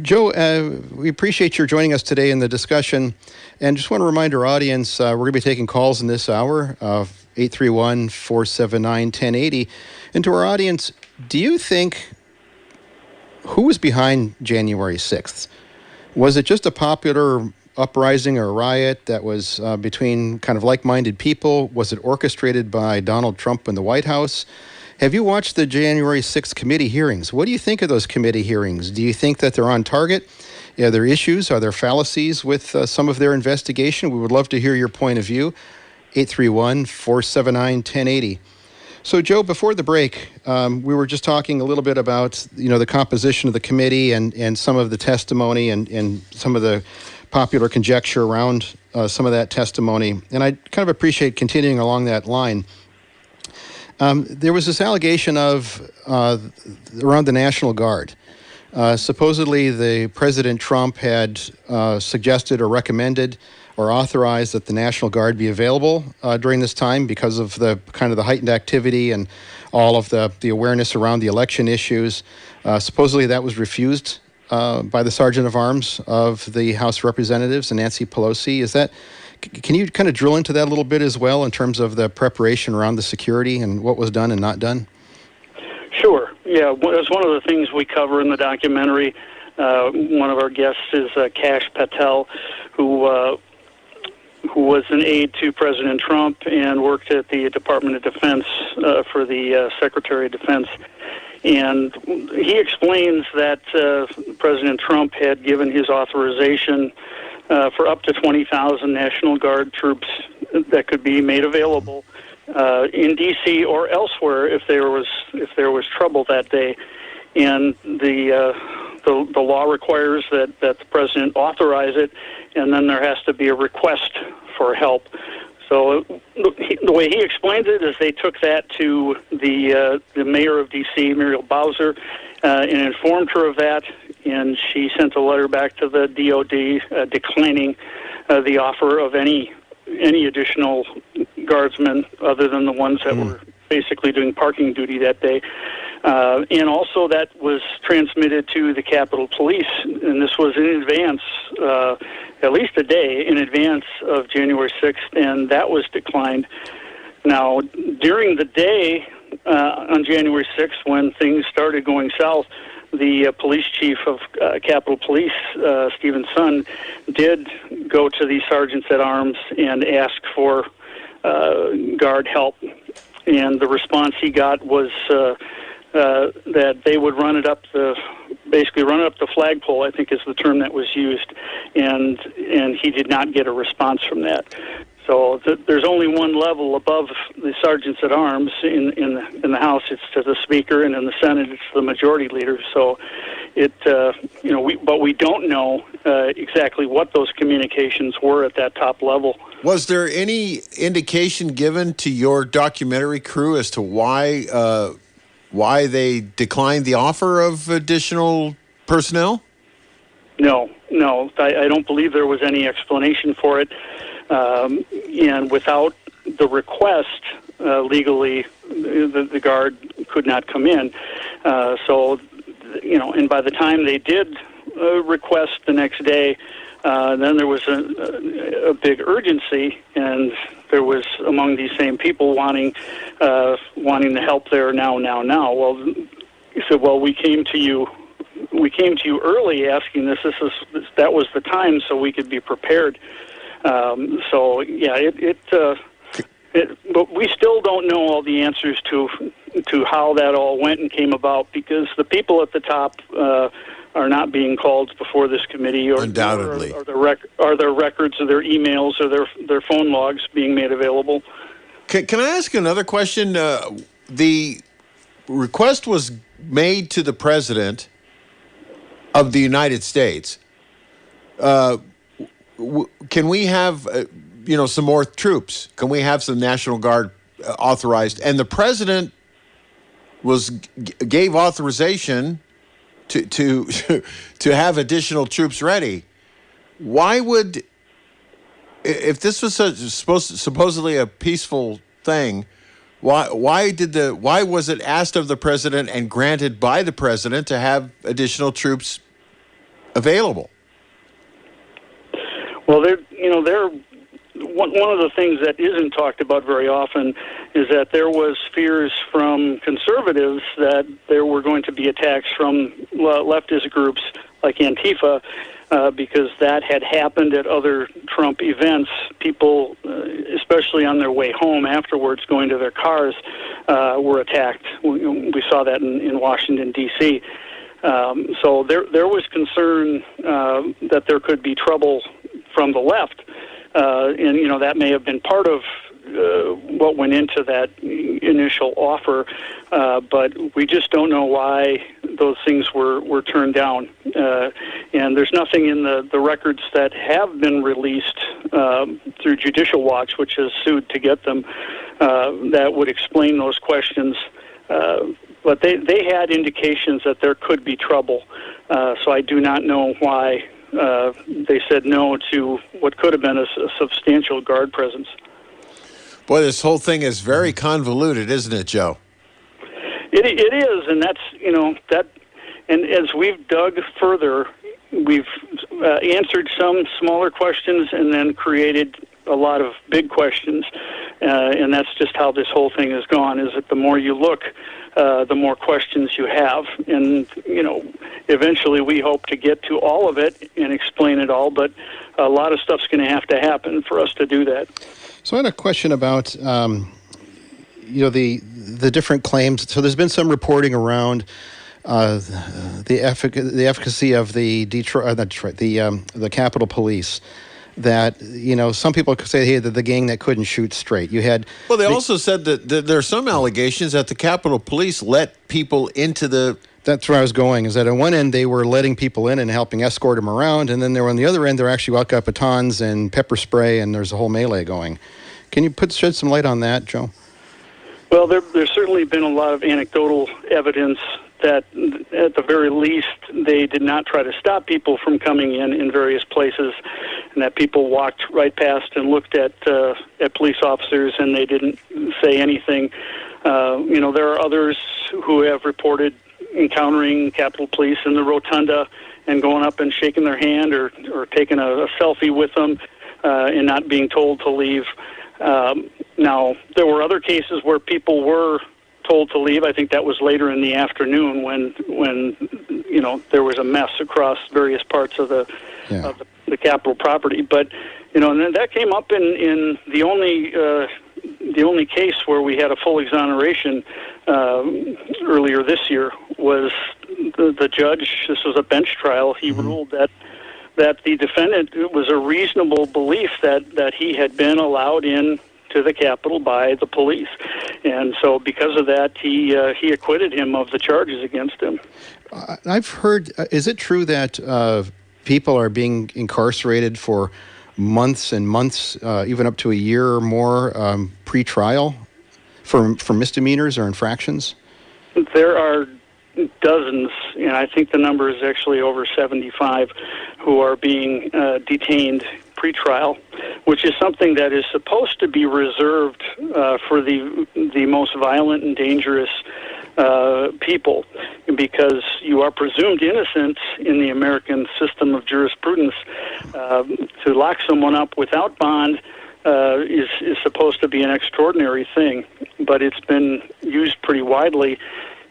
Joe, we appreciate your joining us today in the discussion, and just want to remind our audience, we're going to be taking calls in this hour of 831-479-1080. And to our audience, do you think, who was behind January 6th? Was it just a popular uprising or riot that was between kind of like-minded people? Was it orchestrated by Donald Trump in the White House? Have you watched the January 6th committee hearings? What do you think of those committee hearings? Do you think that they're on target? Are there issues? Are there fallacies with some of their investigation? We would love to hear your point of view. 831-479-1080. So, Joe, before the break, we were just talking a little bit about, the composition of the committee and some of the testimony and some of the popular conjecture around some of that testimony. And I kind of appreciate continuing along that line. There was this allegation of around the National Guard. Supposedly, the President Trump had suggested or recommended or authorized that the National Guard be available during this time because of the kind of the heightened activity and all of the awareness around the election issues. Supposedly that was refused by the Sergeant of Arms of the House of Representatives and Nancy Pelosi. Can you kind of drill into that a little bit as well in terms of the preparation around the security and what was done and not done? Sure. Yeah, it's one of the things we cover in the documentary. One of our guests is Kash Patel, who was an aide to President Trump and worked at the Department of Defense for the Secretary of Defense. And he explains that President Trump had given his authorization for up to 20,000 National Guard troops that could be made available in D.C. or elsewhere if there was trouble that day. And the law requires that the president authorize it, and then there has to be a request for help. So the way he explains it is they took that to the mayor of D.C., Muriel Bowser, and informed her of that, and she sent a letter back to the DOD declining the offer of any additional guardsmen other than the ones that were basically doing parking duty that day. And also that was transmitted to the Capitol Police, and this was in advance, at least a day in advance of January 6th, and that was declined. Now, during the day on January 6th, when things started going south, the police chief of Capitol Police, Stephen Sun, did go to the sergeants at arms and ask for guard help. And the response he got was that they would run it up the flagpole, I think is the term that was used, and he did not get a response from that. So there's only one level above the sergeants at arms in the House. It's to the Speaker, and in the Senate, it's the Majority Leader. So but we don't know exactly what those communications were at that top level. Was there any indication given to your documentary crew as to why they declined the offer of additional personnel? No, I don't believe there was any explanation for it. And without the request, legally, the guard could not come in. So, and by the time they did request the next day, then there was a big urgency, and there was among these same people wanting the help there now. Well, he said, well, we came to you early asking this. That was the time, so we could be prepared. So yeah, but we still don't know all the answers to how that all went and came about, because the people at the top are not being called before this committee, or undoubtedly, are there records of their emails or their phone logs being made available? Can I ask another question? The request was made to the President of the United States. Can we have some more troops? Can we have some National Guard authorized? And the President gave authorization to have additional troops ready. Why would, if this was supposedly a peaceful thing, why was it asked of the President and granted by the President to have additional troops available? Well, one of the things that isn't talked about very often is that there was fears from conservatives that there were going to be attacks from leftist groups like Antifa, because that had happened at other Trump events. People, especially on their way home afterwards, going to their cars, were attacked. We saw that in Washington, D.C. So there was concern that there could be trouble from the left. And that may have been part of what went into that initial offer, but we just don't know why those things were turned down. And there's nothing in the records that have been released through Judicial Watch, which has sued to get them, that would explain those questions. But they had indications that there could be trouble, so I do not know why they said no to what could have been a substantial guard presence. Boy, this whole thing is very convoluted, isn't it, Joe? It is, and that's that. And as we've dug further, we've answered some smaller questions and then created a lot of big questions, and that's just how this whole thing has gone. Is that the more you look, the more questions you have, and eventually we hope to get to all of it and explain it all. But a lot of stuff's going to have to happen for us to do that. So I had a question about the different claims. So there's been some reporting around the efficacy of the the Capitol Police. That some people say, hey, the gang that couldn't shoot straight. They also said that there are some allegations that the Capitol Police let people into the. That's where I was going. Is that on one end they were letting people in and helping escort them around, and then on the other end they're actually got batons and pepper spray, and there's a whole melee going. Can you shed some light on that, Joe? Well, there's certainly been a lot of anecdotal evidence that, at the very least, they did not try to stop people from coming in various places, and that people walked right past and looked at police officers, and they didn't say anything. There are others who have reported encountering Capitol Police in the rotunda and going up and shaking their hand or taking a selfie with them and not being told to leave. Now, there were other cases where people were told to leave. I think that was later in the afternoon when there was a mess across various parts of the Capitol property. But and then that came up in the only case where we had a full exoneration earlier this year was the judge. This was a bench trial. He ruled that the defendant, it was a reasonable belief that he had been allowed in to the Capitol by the police, and so because of that, he acquitted him of the charges against him. I've heard. Is it true that people are being incarcerated for months and months, even up to a year or more, pre-trial for misdemeanors or infractions? There are dozens, and I think the number is actually over 75 who are being detained pretrial, which is something that is supposed to be reserved for the most violent and dangerous people, because you are presumed innocent in the American system of jurisprudence. To lock someone up without bond is supposed to be an extraordinary thing, but it's been used pretty widely.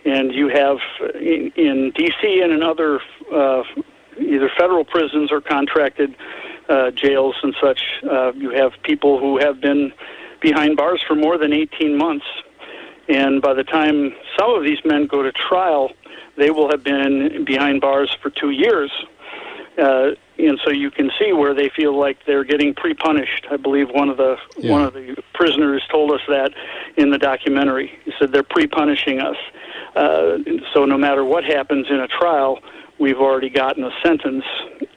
And you have in D.C. and in other either federal prisons or contracted jails and such, you have people who have been behind bars for more than 18 months. And by the time some of these men go to trial, they will have been behind bars for 2 years. And so you can see where they feel like they're getting pre-punished. I believe one of the prisoners told us that in the documentary. He said they're pre-punishing us. So no matter what happens in a trial, we've already gotten a sentence.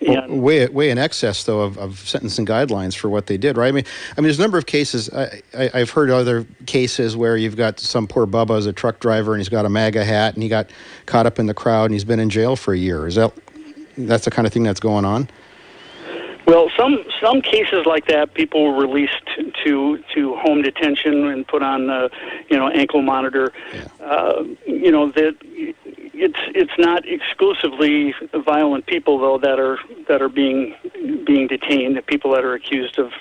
And way in excess, though, of sentencing guidelines for what they did, right? I mean, there's a number of cases. I've heard other cases where you've got some poor Bubba as a truck driver, and he's got a MAGA hat, and he got caught up in the crowd, and he's been in jail for a year. That's the kind of thing that's going on? Well, some cases like that, people were released to home detention and put on ankle monitor. That it's not exclusively violent people though that are being detained. The people that are accused of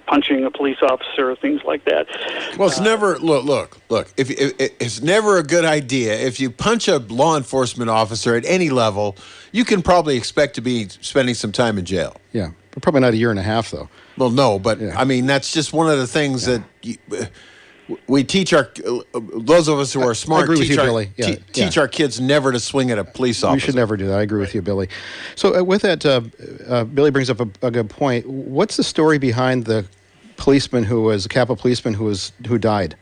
punching a police officer or things like that. Well, it's never look. If it's never a good idea if you punch a law enforcement officer at any level, you can probably expect to be spending some time in jail. Yeah, but probably not a year and a half, though. Well, no, but I mean that's just one of the things that we teach those of us who are smart. Teach our kids never to swing at a police officer. We should never do that. I agree with you, Billy. So with that, Billy brings up a good point. What's the story behind the policeman Capitol policeman who died?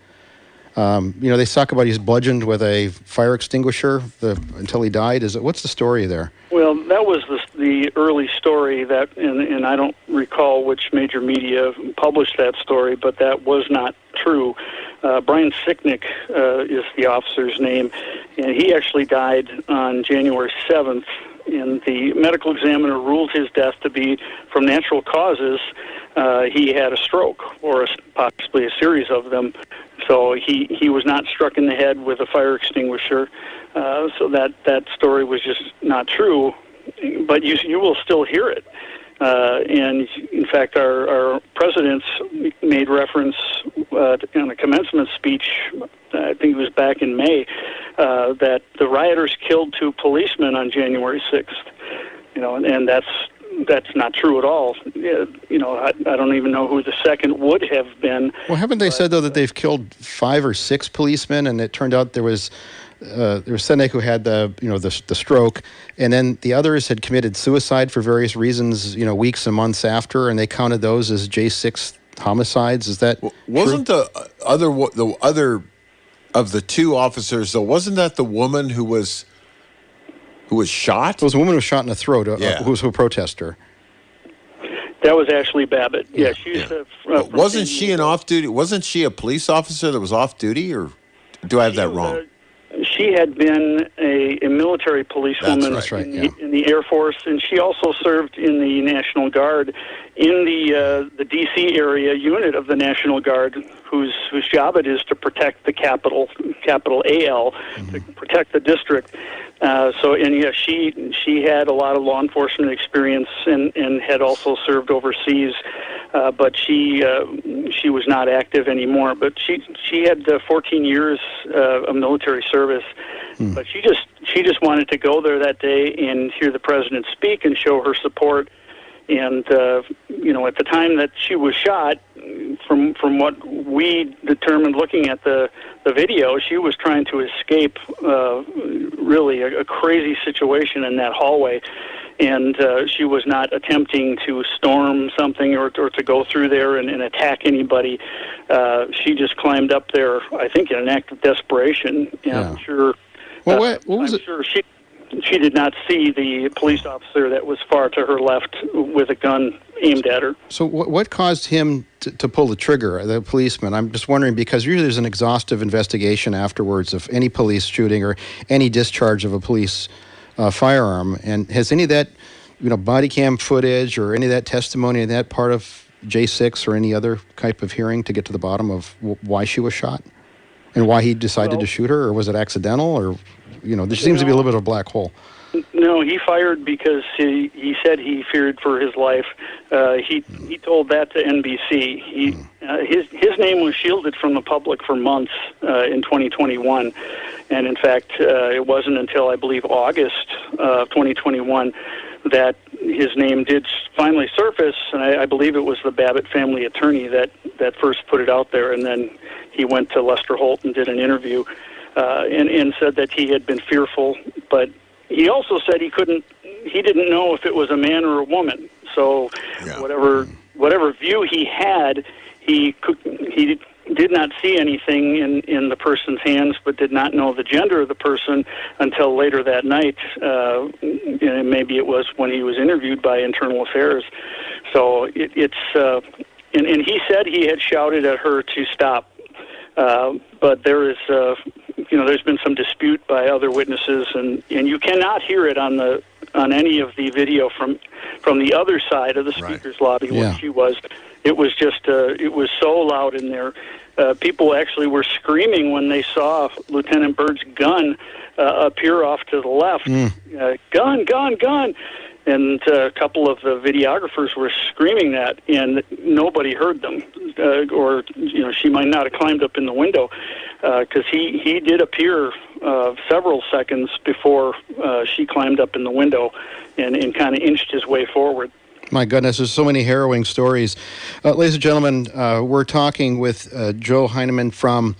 They talk about he's bludgeoned with a fire extinguisher until he died. What's the story there? Well, that was the early story and I don't recall which major media published that story, but that was not true. Brian Sicknick is the officer's name, and he actually died on January 7th, and the medical examiner ruled his death to be from natural causes. He had a stroke, or possibly a series of them. So he was not struck in the head with a fire extinguisher. So that story was just not true. But you will still hear it. And in fact, our presidents made reference in a commencement speech, I think it was back in May, that the rioters killed 2 policemen on January 6th. And that's not true at all. I don't even know who the second would have been. Well, haven't they said, though, that they've killed 5 or 6 policemen, and it turned out there was Sinek who had the stroke, and then the others had committed suicide for various reasons, weeks and months after, and they counted those as J6 homicides. Is that wasn't true? the other of the 2 officers, though, wasn't that the woman who was shot? It was a woman who was shot in the throat, who was a protester. That was Ashli Babbitt. Yeah, she's wasn't she an off-duty? Wasn't she a police officer that was off-duty, or do I have that wrong? She had been a military policewoman in the Air Force, and she also served in the National Guard, in the D.C. area unit of the National Guard, whose job it is to protect the capital AL, to protect the district. She had a lot of law enforcement experience and had also served overseas, but she was not active anymore. But she had 14 years of military service, but she just wanted to go there that day and hear the president speak and show her support. And at the time that she was shot, from what we determined looking at the video, she was trying to escape really a crazy situation in that hallway, and she was not attempting to storm something or to go through there and attack anybody. She just climbed up there, I think, in an act of desperation. And I'm sure. Well, what was it? Sure she did not see the police officer that was far to her left with a gun aimed at her. So what caused him to pull the trigger, the policeman? I'm just wondering, because usually there's an exhaustive investigation afterwards of any police shooting or any discharge of a police firearm. And has any of that body cam footage or any of that testimony in that part of J6 or any other type of hearing to get to the bottom of why she was shot and why he decided to shoot her, or was it accidental, or there seems to be a little bit of a black hole. No, he fired because he said he feared for his life. He told that to NBC. His name was shielded from the public for months in 2021, and in fact, it wasn't until I believe August of 2021 that his name did finally surface, and I believe it was the Babbitt family attorney that first put it out there, and then he went to Lester Holt and did an interview and said that he had been fearful, but he also said he didn't know if it was a man or a woman. So whatever view he had, he did not see anything in the person's hands, but did not know the gender of the person until later that night. And maybe it was when he was interviewed by Internal Affairs. So and he said he had shouted at her to stop. But there is, there's been some dispute by other witnesses, and you cannot hear it on any of the video from the other side of the speaker's lobby where she was. It was just, it was so loud in there. People actually were screaming when they saw Lieutenant Byrd's gun appear off to the left. Gun, gun, gun! And a couple of the videographers were screaming that, and nobody heard them. Or she might not have climbed up in the window, because he did appear several seconds before she climbed up in the window and kind of inched his way forward. My goodness, there's so many harrowing stories. Ladies and gentlemen, we're talking with Joe Hanneman from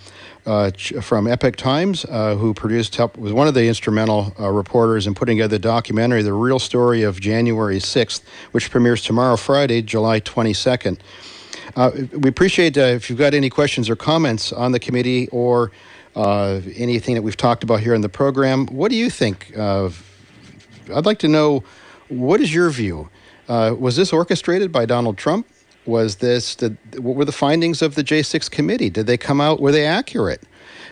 Epoch Times, who was one of the instrumental reporters in putting together the documentary, The Real Story of January 6th, which premieres tomorrow, Friday, July 22nd. We appreciate if you've got any questions or comments on the committee or anything that we've talked about here in the program. What do you think? I'd like to know, what is your view? Was this orchestrated by Donald Trump? What were the findings of the J6 committee? Did they come out? Were they accurate?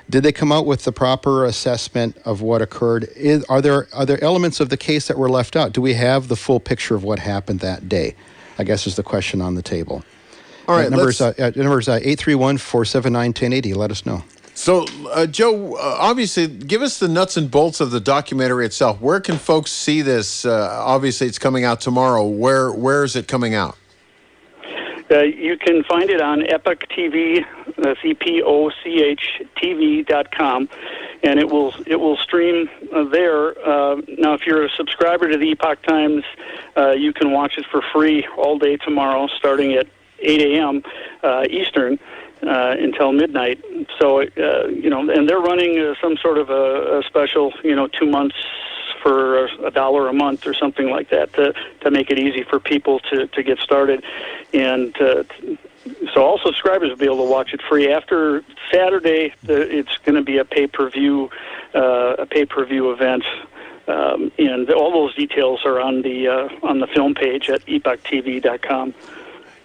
Did they come out with the proper assessment of what occurred? Are there elements of the case that were left out? Do we have the full picture of what happened that day? I guess is the question on the table. All right, numbers 831-479-1080. Let us know. So, Joe, obviously, give us the nuts and bolts of the documentary itself. Where can folks see this? Obviously, it's coming out tomorrow. Where is it coming out? You can find it on Epoch TV, that's EPOCH.TV.com, and it will stream there. Now, if you're a subscriber to the Epoch Times, you can watch it for free all day tomorrow, starting at 8 a.m. Eastern. Until midnight. So, and they're running some sort of a special, 2 months for $1 a month or something like that to make it easy for people to get started. And so all subscribers will be able to watch it free. After Saturday, it's going to be a pay-per-view event. And all those details are on the film page at epochtv.com.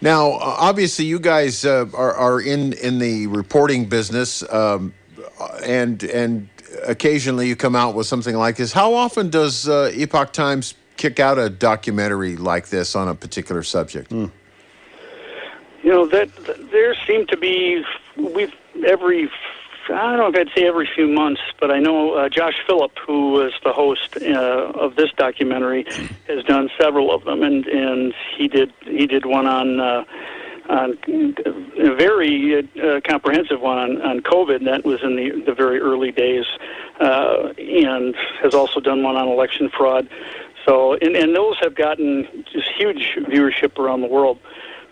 Now, obviously, you guys are in the reporting business, and occasionally you come out with something like this. How often does Epoch Times kick out a documentary like this on a particular subject? That there seem to be I don't know if I'd say every few months, but I know Josh Phillip, who was the host of this documentary, has done several of them, and he did one on a very comprehensive one on COVID. That was in the very early days, and has also done one on election fraud. So, and those have gotten just huge viewership around the world.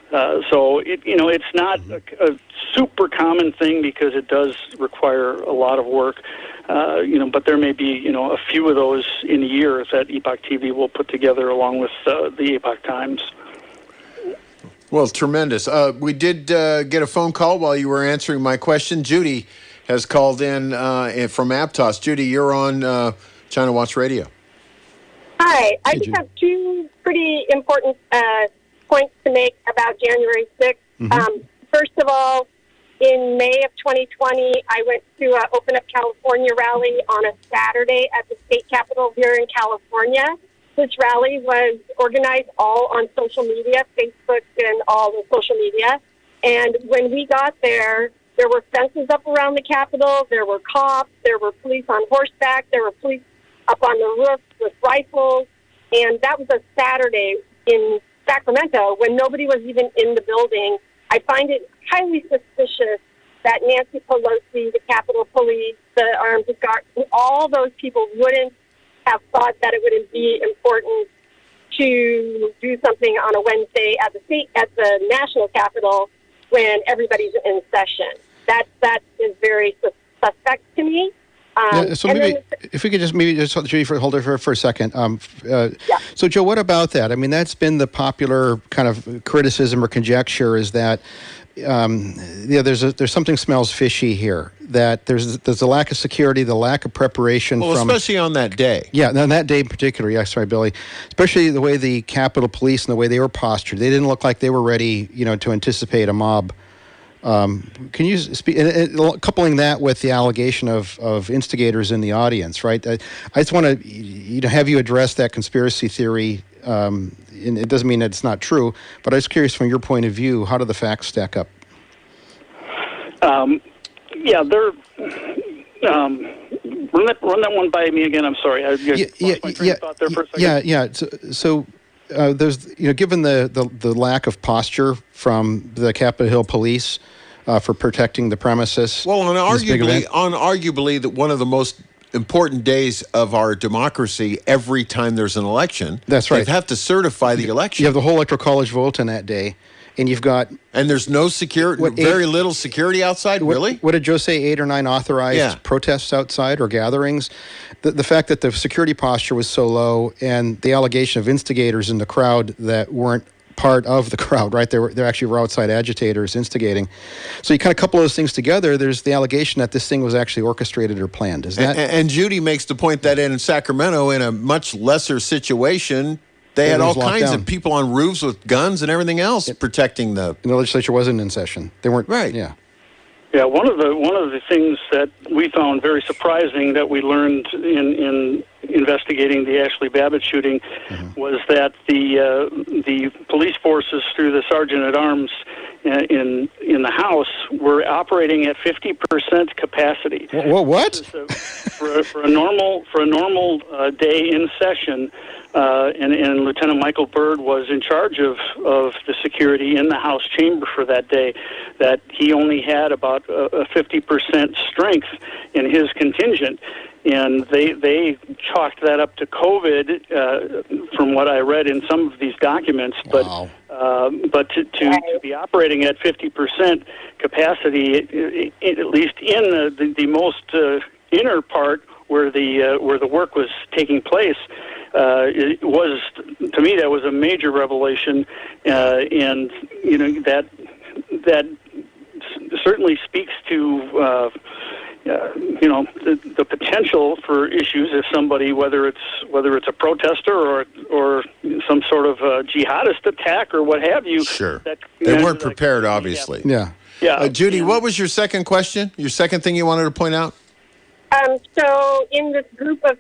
So it's not a super common thing because it does require a lot of work. But there may be a few of those in a year that Epoch TV will put together along with the Epoch Times. Well, tremendous. We did get a phone call while you were answering my question. Judy has called in from Aptos. Judy, you're on China Watch Radio. Hi. I just have two pretty important points to make about January 6th. First of all, in May of 2020, I went to an Open Up California rally on a Saturday at the state capitol here in California. This rally was organized all on social media, Facebook and all the social media. And when we got there were fences up around the Capitol, there were cops, there were police on horseback, there were police up on the roof with rifles. And that was a Saturday in Sacramento when nobody was even in the building. I find it highly suspicious that Nancy Pelosi, the Capitol Police, the armed guard, all those people wouldn't have thought that it would be important to do something on a Wednesday at the national Capitol when everybody's in session. That is very suspect to me. So maybe if we could just Judy, hold it for a second. So Joe, what about that? I mean, that's been the popular kind of criticism or conjecture is that there's something smells fishy here. That there's a lack of security, the lack of preparation. Well, especially on that day. Yeah, on that day in particular. Yeah, sorry, Billy. Especially the way the Capitol Police and the way they were postured. They didn't look like they were ready, to anticipate a mob. Can you speak, and coupling that with the allegation of instigators in the audience, right? I just want to have you address that conspiracy theory. And it doesn't mean that it's not true, but I was curious from your point of view, how do the facts stack up? They're run that one by me again. I'm sorry. I lost my train of thought there for a second. So there's given the lack of posture from the Capitol Hill Police for protecting the premises. Well, on arguably that one of the most important days of our democracy every time there's an election. That's right. They have to certify the election. You have the whole Electoral College vote on that day, and you've got... And there's no security, very little security outside, really? What did Joe say, 8 or 9 authorized protests outside or gatherings? The fact that the security posture was so low and the allegation of instigators in the crowd that weren't part of the crowd, right? They actually were outside agitators instigating. So you kind of couple those things together, there's the allegation that this thing was actually orchestrated or planned. Is that? And Judy makes the point that in Sacramento, in a much lesser situation, they had all kinds of people on roofs with guns and everything else protecting the... And the legislature wasn't in session. They weren't... Right. Yeah. Yeah, one of the things that we found very surprising that we learned in investigating the Ashli Babbitt shooting was that the police forces through the sergeant at arms in the House were operating at 50% capacity. What? For a normal day in session. And Lieutenant Michael Byrd was in charge of the security in the House chamber for that day, that he only had about a 50% strength in his contingent. And they chalked that up to COVID, from what I read in some of these documents. But to be operating at 50% capacity, at least in the most inner part where the work was taking place, it was, to me, that was a major revelation, and that certainly speaks to the potential for issues if somebody, whether it's a protester or some sort of jihadist attack or what have you. Sure, they weren't prepared, obviously. Yeah. Judy, what was your second question? Your second thing you wanted to point out? So in this group of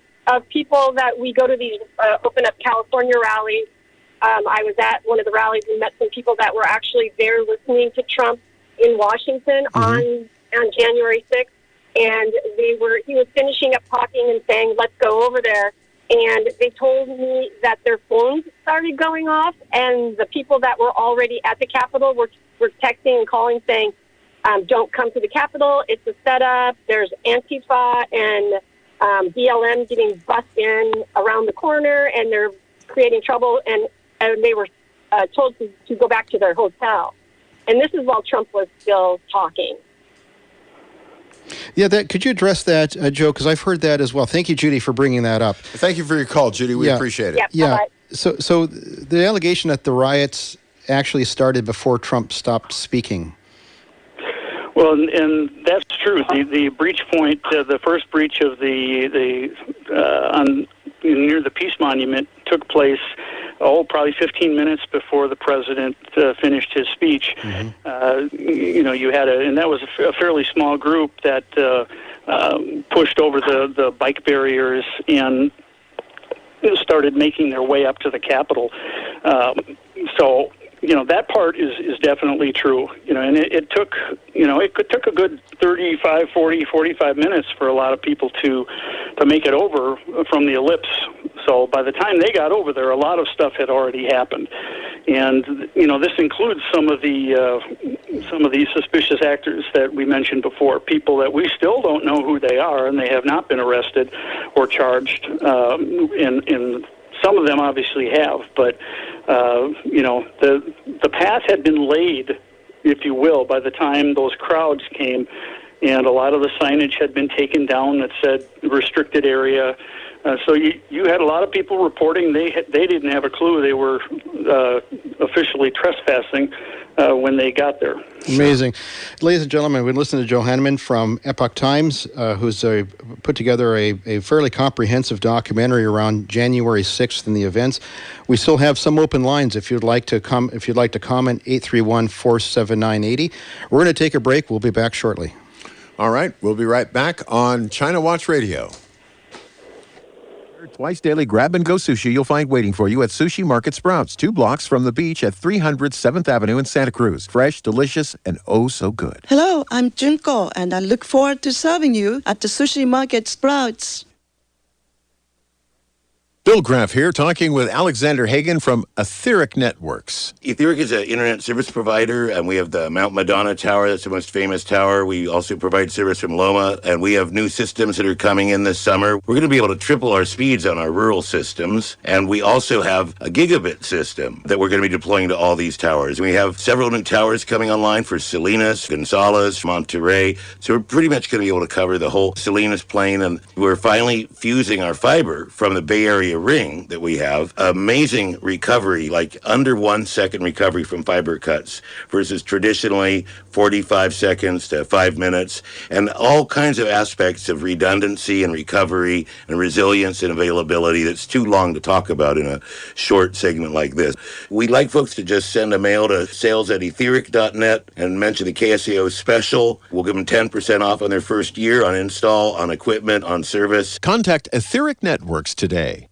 people that we go to these Open Up California rallies, I was at one of the rallies and met some people that were actually there listening to Trump in Washington on January 6th, and he was finishing up talking and saying, "Let's go over there." And they told me that their phones started going off, and the people that were already at the Capitol were texting and calling saying, "Don't come to the Capitol. It's a setup. There's Antifa and BLM getting bussed in around the corner, and they're creating trouble." And they were told to go back to their hotel. And this is while Trump was still talking. Yeah, could you address that, Joe? Because I've heard that as well. Thank you, Judy, for bringing that up. Thank you for your call, Judy. We appreciate it. Yeah. So the allegation that the riots actually started before Trump stopped speaking. Well, and that's true. The breach point, the first breach of the near the Peace Monument took place, probably 15 minutes before the president finished his speech. You had and that was a fairly small group that pushed over the bike barriers and started making their way up to the Capitol. So, that part is definitely true. And it took, it took a good 35, 40, 45 minutes for a lot of people to make it over from the ellipse. So by the time they got over there, a lot of stuff had already happened. And, this includes some of these suspicious actors that we mentioned before, people that we still don't know who they are, and they have not been arrested or charged. In some of them obviously have, but the path had been laid, if you will, by the time those crowds came, and a lot of the signage had been taken down that said restricted area. So you had a lot of people reporting they didn't have a clue they were officially trespassing when they got there. Amazing. Ladies and gentlemen, we listened to Joe Hanneman from Epoch Times, who's put together a fairly comprehensive documentary around January 6th and the events. We still have some open lines if you'd like to comment, 831-479-80. We're going to take a break. We'll be back shortly. All right. We'll be right back on China Watch Radio. Twice daily grab-and-go sushi you'll find waiting for you at Sushi Market Sprouts, 2 blocks from the beach at 300 7th Avenue in Santa Cruz. Fresh, delicious, and oh so good. Hello, I'm Junko, and I look forward to serving you at the Sushi Market Sprouts. Bill Graff here, talking with Alexander Hagen from Etheric Networks. Etheric is an internet service provider, and we have the Mount Madonna Tower. That's the most famous tower. We also provide service from Loma, and we have new systems that are coming in this summer. We're going to be able to triple our speeds on our rural systems, and we also have a gigabit system that we're going to be deploying to all these towers. We have several new towers coming online for Salinas, Gonzales, Monterey, so we're pretty much going to be able to cover the whole Salinas plain, and we're finally fusing our fiber from the Bay Area ring that we have. Amazing recovery, like under 1 second recovery from fiber cuts versus traditionally 45 seconds to 5 minutes, and all kinds of aspects of redundancy and recovery and resilience and availability that's too long to talk about in a short segment like this. We'd like folks to just send a mail to sales@etheric.net and mention the KSCO special. We'll give them 10% off on their first year on install, on equipment, on service. Contact Etheric Networks today.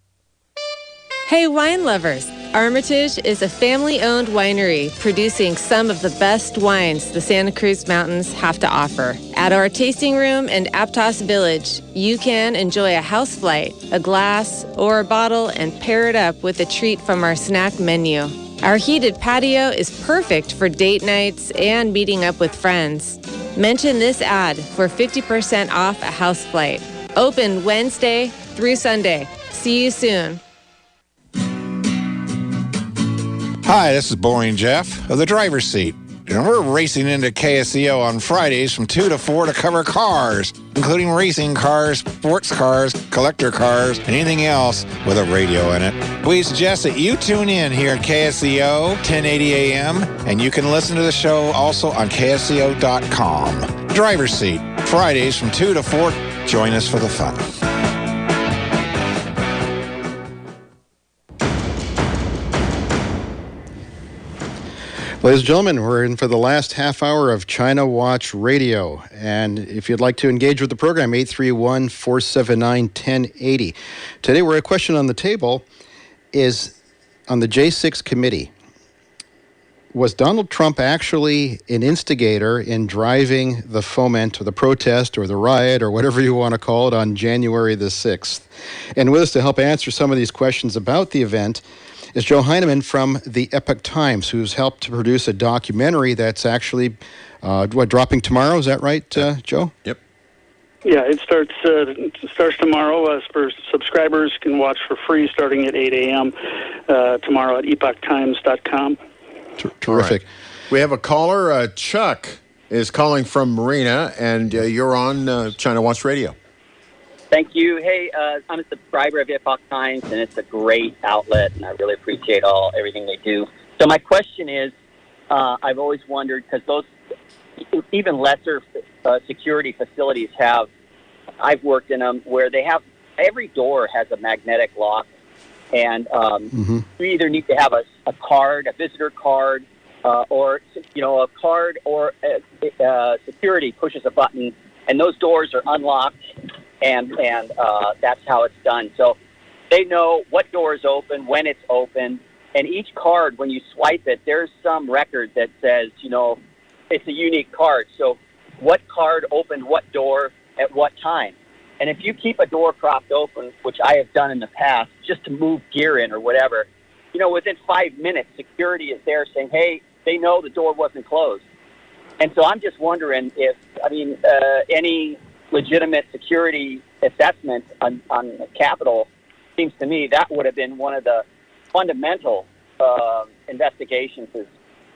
Hey wine lovers, Armitage is a family-owned winery producing some of the best wines the Santa Cruz Mountains have to offer. At our tasting room in Aptos Village, you can enjoy a house flight, a glass, or a bottle and pair it up with a treat from our snack menu. Our heated patio is perfect for date nights and meeting up with friends. Mention this ad for 50% off a house flight. Open Wednesday through Sunday. See you soon. Hi, this is Boring Jeff of the driver's seat. And we're racing into KSCO on Fridays from 2 to 4 to cover cars, including racing cars, sports cars, collector cars, and anything else with a radio in it. We suggest that you tune in here at KSCO, 1080 AM, and you can listen to the show also on KSCO.com. Driver's seat, Fridays from 2 to 4. Join us for the fun. Ladies and gentlemen, we're in for the last half hour of China Watch Radio. And if you'd like to engage with the program, 831-479-1080. Today, a question on the table is on the J6 committee. Was Donald Trump actually an instigator in driving the foment or the protest or the riot or whatever you want to call it on January the 6th? And with us to help answer some of these questions about the event is Joe Hanneman from the Epoch Times, who's helped to produce a documentary that's actually dropping tomorrow. Is that right, Joe? Yep. Yeah, it starts tomorrow. For subscribers, can watch for free starting at 8 a.m. Tomorrow at epochtimes.com. Terrific. Right. We have a caller. Chuck is calling from Marina, and you're on China Watch Radio. Thank you. Hey, I'm a subscriber of Epoch Times, and it's a great outlet, and I really appreciate everything they do. So my question is, I've always wondered, because those even lesser security facilities have, I've worked in them, where they have, every door has a magnetic lock, and you either need to have a card, a visitor card, or a card, or security pushes a button, and those doors are unlocked. And that's how it's done. So they know what door is open, when it's open, and each card, when you swipe it, there's some record that says, it's a unique card. So what card opened what door at what time? And if you keep a door propped open, which I have done in the past, just to move gear in or whatever, within 5 minutes, security is there saying, hey, they know the door wasn't closed. And so I'm just wondering if, any legitimate security assessment on the Capitol, seems to me that would have been one of the fundamental investigations, is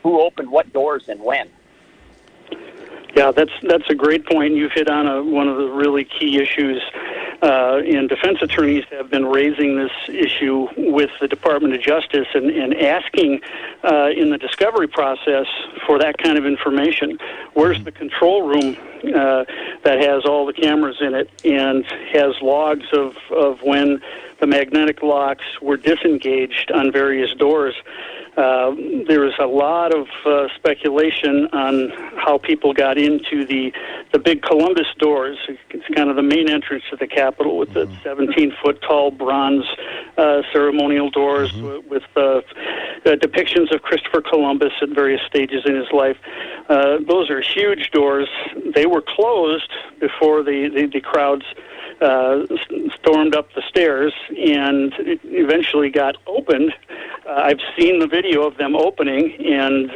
who opened what doors and when. Yeah, that's a great point. You've hit on one of the really key issues, and defense attorneys have been raising this issue with the Department of Justice and asking in the discovery process for that kind of information. Where's the control room that has all the cameras in it and has logs of when the magnetic locks were disengaged on various doors? There is a lot of speculation on how people got into the big Columbus doors. It's kind of the main entrance to the Capitol with the 17-foot tall bronze ceremonial doors with depictions of Christopher Columbus at various stages in his life. Those are huge doors. They were closed before the crowds stormed up the stairs, and it eventually got opened. I've seen the video of them opening, and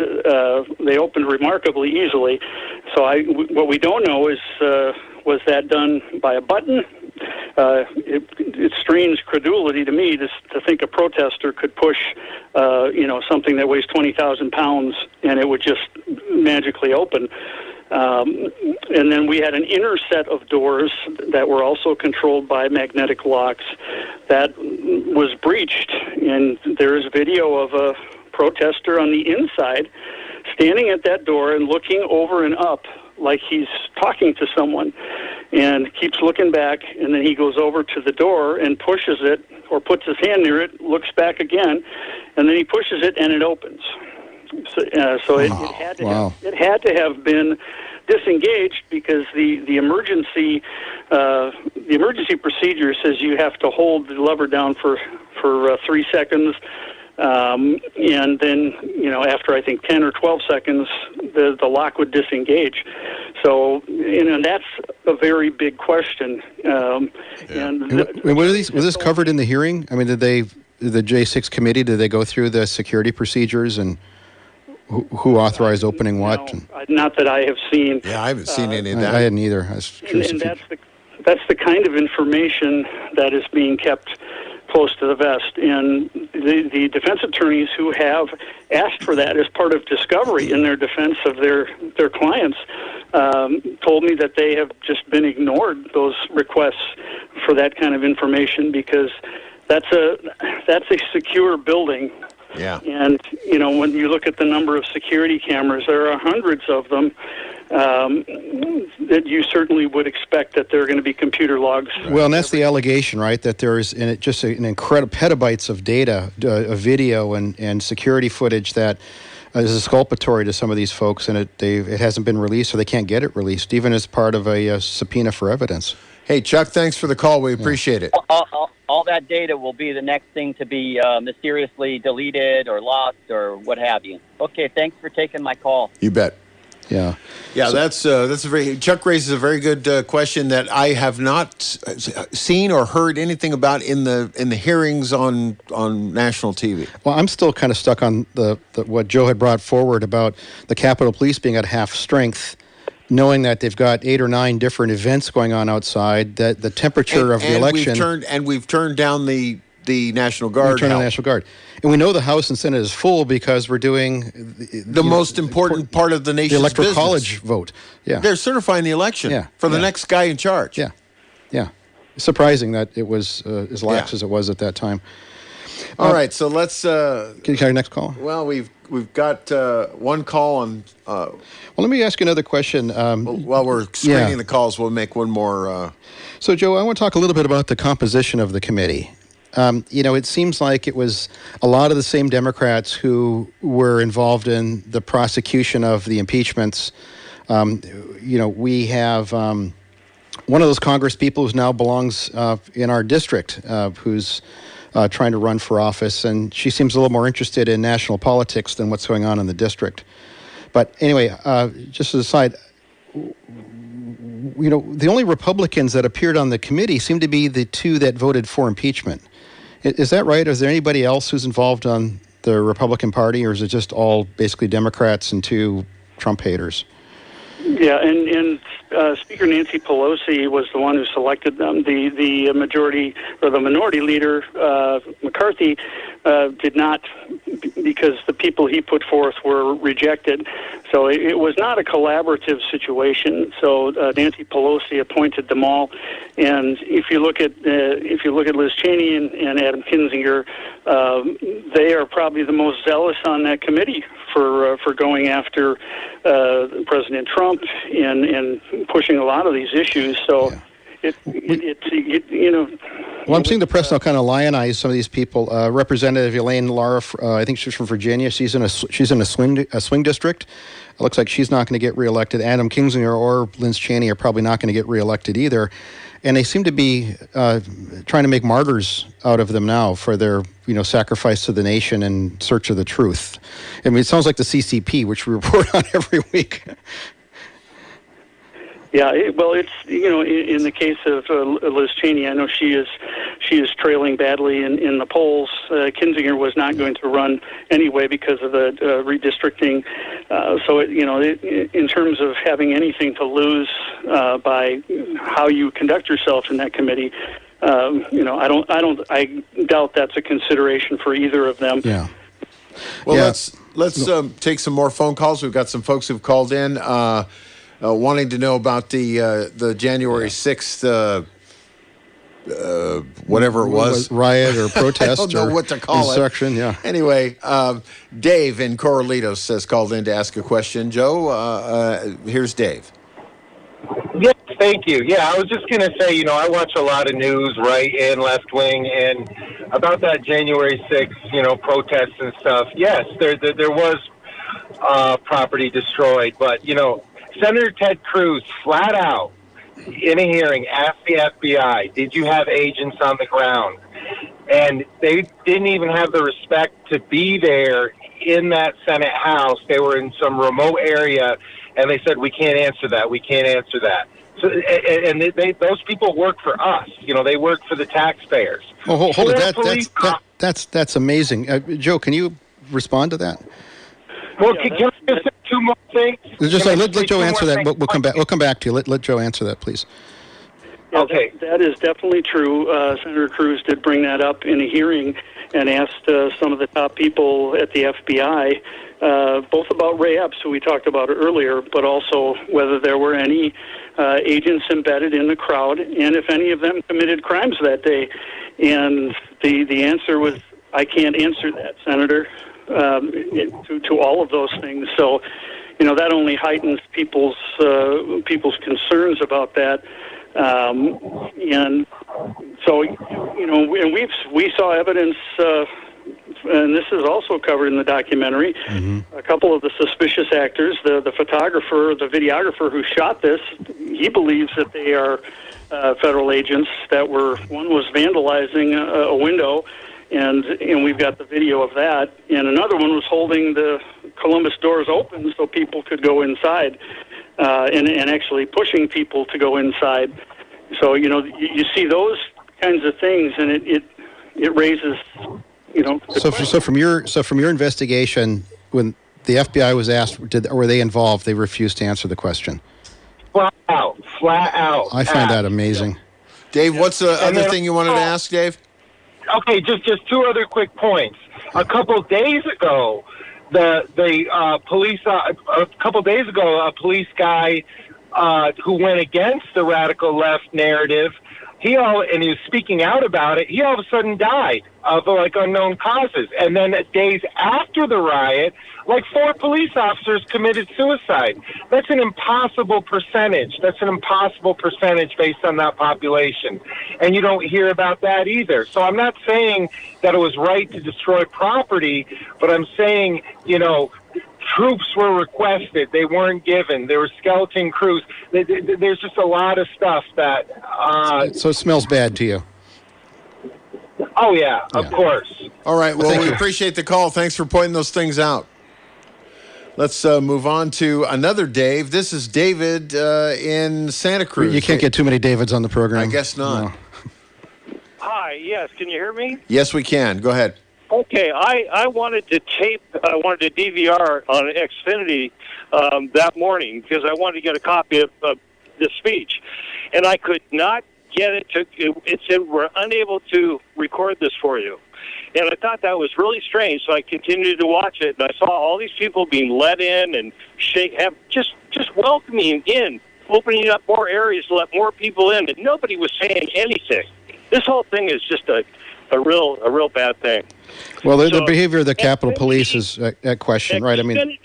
they opened remarkably easily. So what we don't know is, was that done by a button? It's strange credulity to me to think a protester could push, something that weighs 20,000 pounds and it would just magically open. And then we had an inner set of doors that were also controlled by magnetic locks that was breached. And there's video of a protester on the inside standing at that door and looking over and up like he's talking to someone, and keeps looking back, and then he goes over to the door and pushes it, or puts his hand near it, looks back again, and then he pushes it and it opens. So it had to have been disengaged, because the emergency procedure says you have to hold the lever down for 3 seconds, and then after I think 10 or 12 seconds the lock would disengage. So that's a very big question. And was this covered in the hearing? I mean, did the J6 committee, did they go through the security procedures and who authorized opening what? Not that I have seen. Yeah, I haven't seen any of that. I hadn't either. I was curious. And that's the kind of information that is being kept close to the vest. And the defense attorneys who have asked for that as part of discovery in their defense of their clients told me that they have just been ignored, those requests for that kind of information, because that's a secure building. Yeah. And, when you look at the number of security cameras, there are hundreds of them, that you certainly would expect that there are going to be computer logs. Well, and that's the allegation, right? That there's just an incredible petabytes of data, of video and security footage that is exculpatory to some of these folks, and it hasn't been released, or they can't get it released, even as part of a subpoena for evidence. Hey, Chuck, thanks for the call. We appreciate it. All that data will be the next thing to be mysteriously deleted or lost or what have you. Okay, thanks for taking my call. You bet. Yeah. Yeah, that's a very, Chuck raises a very good question that I have not seen or heard anything about in the hearings on national TV. Well, I'm still kind of stuck on the what Joe had brought forward about the Capitol Police being at half strength, knowing that they've got 8 or 9 different events going on outside, that the temperature of the election. We've turned down the National Guard. The National Guard. And we know the House and Senate is full because we're doing the most important part of the nation's the Electoral business. College vote. Yeah. They're certifying the election for the next guy in charge. Yeah. Yeah. Surprising that it was as lax as it was at that time. All right, so let's... Can you carry next call? Well, we've got one call on... well, let me ask you another question. While we're screening the calls, we'll make one more... So, Joe, I want to talk a little bit about the composition of the committee. It seems like it was a lot of the same Democrats who were involved in the prosecution of the impeachments. We have one of those Congress people who now belongs in our district, who's trying to run for office, and she seems a little more interested in national politics than what's going on in the district. But anyway, just as a side, the only Republicans that appeared on the committee seem to be the two that voted for impeachment. Is that right? Is there anybody else who's involved on the Republican Party, or is it just all basically Democrats and two Trump haters? Yeah, and Speaker Nancy Pelosi was the one who selected them. The majority or the minority leader, McCarthy, did not, because the people he put forth were rejected. So it was not a collaborative situation. So Nancy Pelosi appointed them all, and if you look at Liz Cheney and Adam Kinzinger, they are probably the most zealous on that committee for going after President Trump and pushing a lot of these issues. So. Well, I'm seeing the press now kind of lionize some of these people. Representative Elaine Lara, I think she's from Virginia. She's in a swing district. It looks like she's not going to get reelected. Adam Kinzinger or Liz Cheney are probably not going to get reelected either. And they seem to be trying to make martyrs out of them now for their, sacrifice to the nation in search of the truth. I mean, it sounds like the CCP, which we report on every week. Yeah, well, it's in the case of Liz Cheney, I know she is trailing badly in the polls. Kinzinger was not going to run anyway because of the redistricting. So in terms of having anything to lose by how you conduct yourself in that committee, I doubt that's a consideration for either of them. Yeah. Well, let's take some more phone calls. We've got some folks who've called in. Wanting to know about the January 6th, whatever it was. Riot or protest. I don't know what to call insurrection, yeah. Anyway, Dave in Corralitos has called in to ask a question. Joe, here's Dave. Yes, thank you. Yeah, I was just going to say, I watch a lot of news, right, and left wing, and about that January 6th, protests and stuff. Yes, there was property destroyed, but, Senator Ted Cruz flat out in a hearing asked the FBI, did you have agents on the ground? And they didn't even have the respect to be there in that Senate House. They were in some remote area, and they said, we can't answer that. We can't answer that. So, and those people work for us. They work for the taxpayers. Oh, hold it. That's amazing. Joe, can you respond to that? Well, can I just say two more things? Just let Joe answer that. We'll come back. We'll come back to you. Let Joe answer that, please. Yeah, okay, that is definitely true. Senator Cruz did bring that up in a hearing and asked some of the top people at the FBI, both about Ray Epps, who we talked about earlier, but also whether there were any agents embedded in the crowd and if any of them committed crimes that day. And the answer was, I can't answer that, Senator. To all of those things. So, that only heightens people's concerns about that. And so, and we saw evidence, and this is also covered in the documentary. Mm-hmm. A couple of the suspicious actors, the photographer, the videographer who shot this, he believes that they are federal agents. One was vandalizing a window. And we've got the video of that. And another one was holding the Columbus doors open so people could go inside, and actually pushing people to go inside. So, you see those kinds of things, and it raises, So from your investigation, when the FBI was asked, were they involved? They refused to answer the question. Flat out. I find that amazing. Dave, what's the other thing you wanted to ask, Dave? Okay, just two other quick points. A couple days ago, a police guy who went against the radical left narrative, he was speaking out about it. He all of a sudden died of unknown causes, and then days after the riot, 4 police officers committed suicide. That's an impossible percentage. That's an impossible percentage based on that population, and you don't hear about that either. So I'm not saying that it was right to destroy property, but I'm saying troops were requested. They weren't given. There were skeleton crews. There's just a lot of stuff that... So it smells bad to you. Oh, yeah, of course. All right. Well, we appreciate the call. Thanks for pointing those things out. Let's move on to another Dave. This is David in Santa Cruz. You can't get too many Davids on the program. I guess not. No. Hi, yes. Can you hear me? Yes, we can. Go ahead. Okay, I wanted to DVR on Xfinity that morning because I wanted to get a copy of the speech, and I could not get it. It said we're unable to record this for you, and I thought that was really strange. So I continued to watch it, and I saw all these people being let in and just welcoming in, opening up more areas to let more people in, and nobody was saying anything. This whole thing is just a real bad thing. Well, the behavior of the Capitol Police is at question, right? I mean,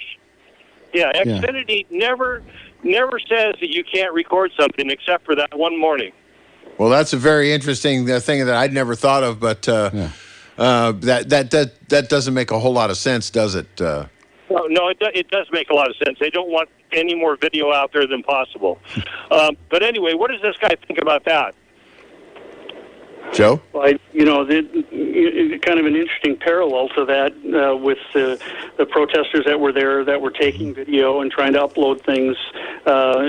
Xfinity never says that you can't record something except for that one morning. Well, that's a very interesting thing that I'd never thought of, but that doesn't make a whole lot of sense, does it? No, it does make a lot of sense. They don't want any more video out there than possible. But anyway, what does this guy think about that? Joe? Well, kind of an interesting parallel to that with the protesters that were there that were taking video and trying to upload things,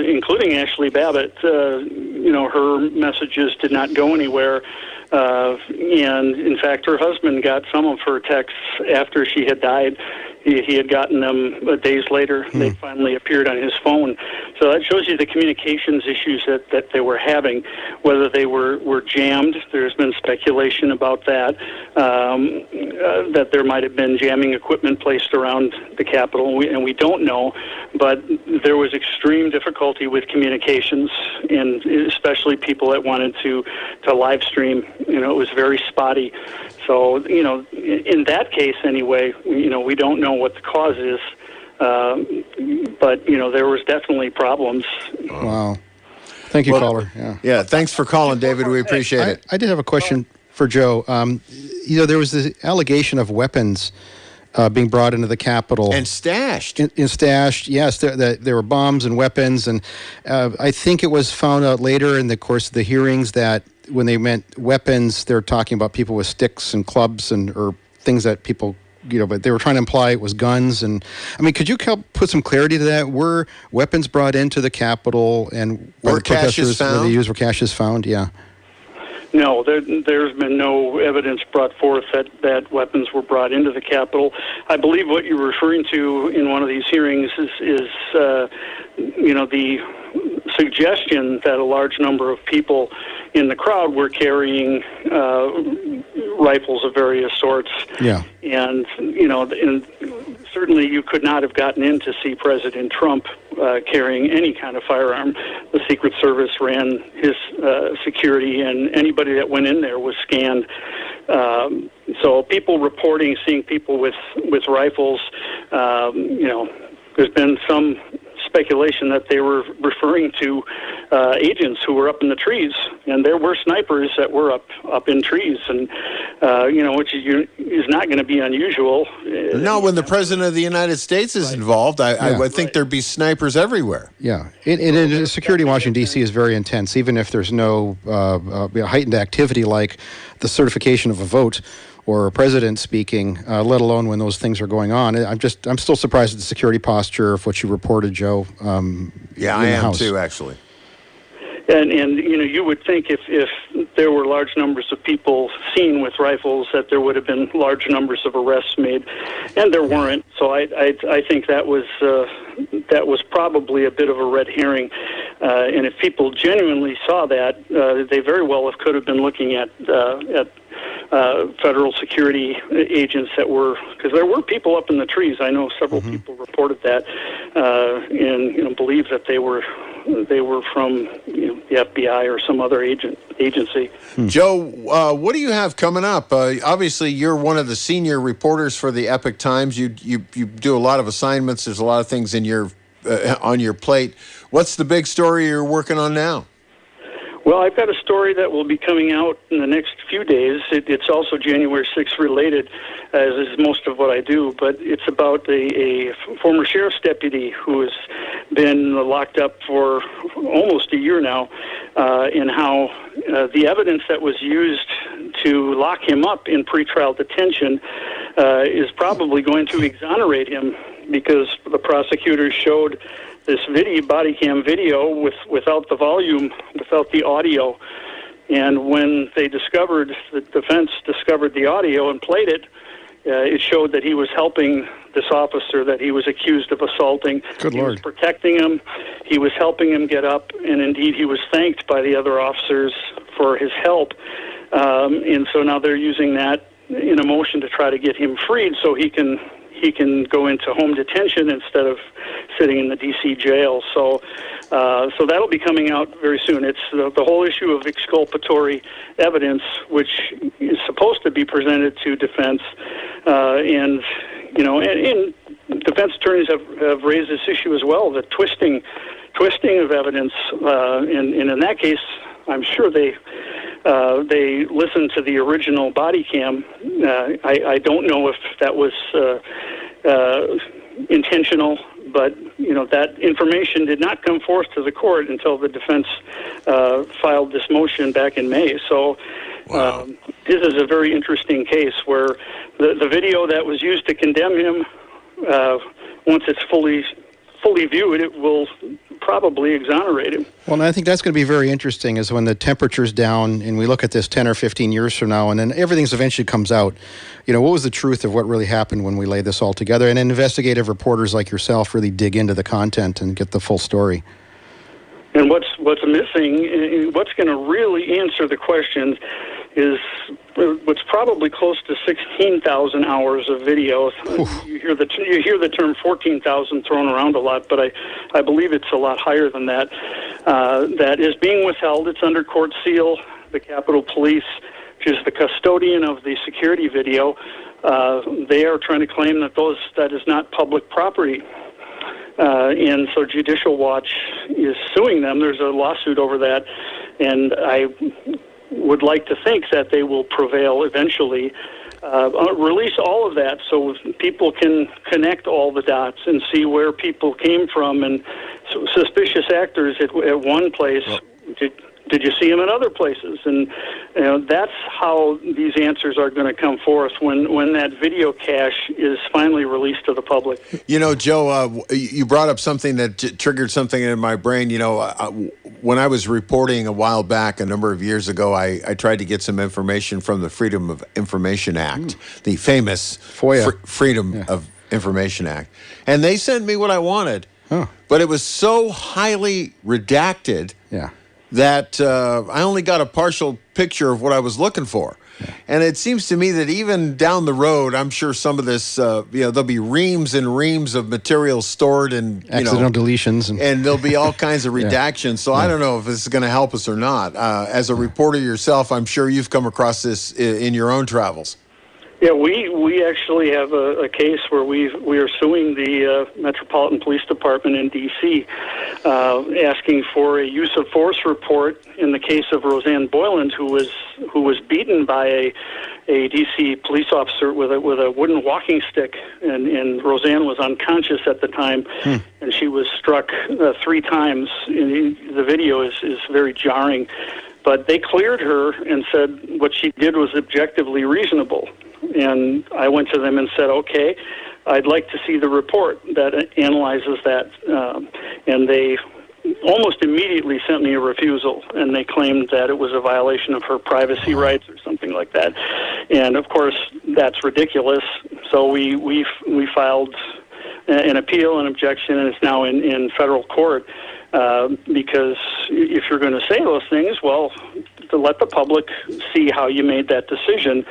including Ashli Babbitt. Her messages did not go anywhere. And, in fact, her husband got some of her texts after she had died. He had gotten them days later. They finally appeared on his phone. So that shows you the communications issues that they were having, whether they were jammed. There's been speculation about that, that there might have been jamming equipment placed around the Capitol, and we don't know. But there was extreme difficulty with communications, and especially people that wanted to live stream. It was very spotty. So, in that case anyway, we don't know what the cause is. But, there was definitely problems. Wow. Thank you, caller. Yeah, thanks for calling, David. We appreciate it. I did have a question for Joe. There was this allegation of weapons being brought into the Capitol. And stashed. Stashed, yes. There were bombs and weapons. And I think it was found out later in the course of the hearings that when they meant weapons, they're talking about people with sticks and clubs or things that people, but they were trying to imply it was guns. And I mean, could you help put some clarity to that? Were weapons brought into the Capitol and were caches found? Were they used? Were caches found? Yeah. No, there's been no evidence brought forth that weapons were brought into the Capitol. I believe what you're referring to in one of these hearings is the suggestion that a large number of people in the crowd were carrying rifles of various sorts. Yeah. And, and certainly you could not have gotten in to see President Trump carrying any kind of firearm. The Secret Service ran his security, and anybody that went in there was scanned. So people reporting seeing people with rifles, there's been some speculation that they were referring to agents who were up in the trees, and there were snipers that were up in trees, and which is not going to be unusual. No, when the President of the United States is involved, I would think there'd be snipers everywhere. Yeah, and security in Washington, D.C. is very intense, even if there's no heightened activity like the certification of a vote or a president speaking, let alone when those things are going on. I'm still surprised at the security posture of what you reported, Joe. Yeah, I am too, actually. And you would think if there were large numbers of people seen with rifles that there would have been large numbers of arrests made, and there weren't. So I think that was probably a bit of a red herring. And if people genuinely saw that, they very well could have been looking at federal security agents that were, because there were people up in the trees. I know several people reported that, and believe that they were from the FBI or some other agency. Joe, what do you have coming up? Obviously, you're one of the senior reporters for the Epoch Times. You do a lot of assignments. There's a lot of things in your on your plate. What's the big story you're working on now? Well, I've got a story that will be coming out in the next few days. It's also January 6th related, as is most of what I do, but it's about a former sheriff's deputy who has been locked up for almost a year now, and how the evidence that was used to lock him up in pretrial detention is probably going to exonerate him, because the prosecutors showed this body cam video without the volume, without the audio. And when the defense discovered the audio and played it, it showed that he was helping this officer that he was accused of assaulting. Good He Lord. was protecting him. He was helping him get up, and indeed he was thanked by the other officers for his help. And so now they're using that in a motion to try to get him freed so he can go into home detention instead of sitting in the D.C. jail. So that'll be coming out very soon. It's the whole issue of exculpatory evidence, which is supposed to be presented to defense, and defense attorneys have raised this issue as well, the twisting of evidence, and in that case, I'm sure they listened to the original body cam. I don't know if that was intentional, but that information did not come forth to the court until the defense filed this motion back in May. So this is a very interesting case where the video that was used to condemn him, once it's fully viewed, it will probably exonerate him. Well, and I think that's going to be very interesting is when the temperature's down and we look at this 10 or 15 years from now, and then everything's eventually comes out. What was the truth of what really happened when we lay this all together? And investigative reporters like yourself really dig into the content and get the full story. And what's missing, what's going to really answer the questions is what's probably close to 16,000 hours of video. You hear the term 14,000 thrown around a lot, but I believe it's a lot higher than that. That is being withheld. It's under court seal. The Capitol Police, which is the custodian of the security video, they are trying to claim that is not public property. And so Judicial Watch is suing them. There's a lawsuit over that, and I would like to think that they will prevail eventually. Release all of that so people can connect all the dots and see where people came from, and suspicious actors at one place. Did you see them in other places? And that's how these answers are going to come forth when that video cache is finally released to the public. Joe, you brought up something that triggered something in my brain. When I was reporting a while back, a number of years ago, I tried to get some information from the Freedom of Information Act, the famous FOIA. Freedom of Information Act. And they sent me what I wanted, but it was so highly redacted that I only got a partial picture of what I was looking for. And it seems to me that even down the road, I'm sure some of this, there'll be reams and reams of material stored and accidental deletions, and there'll be all kinds of redactions. So I don't know if this is going to help us or not. As a reporter yourself, I'm sure you've come across this in your own travels. Yeah, we actually have a case where we are suing the Metropolitan Police Department in D.C., asking for a use of force report in the case of Roseanne Boyland, who was beaten by a D.C. police officer with a wooden walking stick, and Roseanne was unconscious at the time, and she was struck 3 times. The video is very jarring, but they cleared her and said what she did was objectively reasonable. And I went to them and said, okay, I'd like to see the report that analyzes that. And they almost immediately sent me a refusal, and they claimed that it was a violation of her privacy rights or something like that. And, of course, that's ridiculous. So we filed an appeal, an objection, and it's now in federal court. Because if you're going to say those things, well, to let the public see how you made that decision,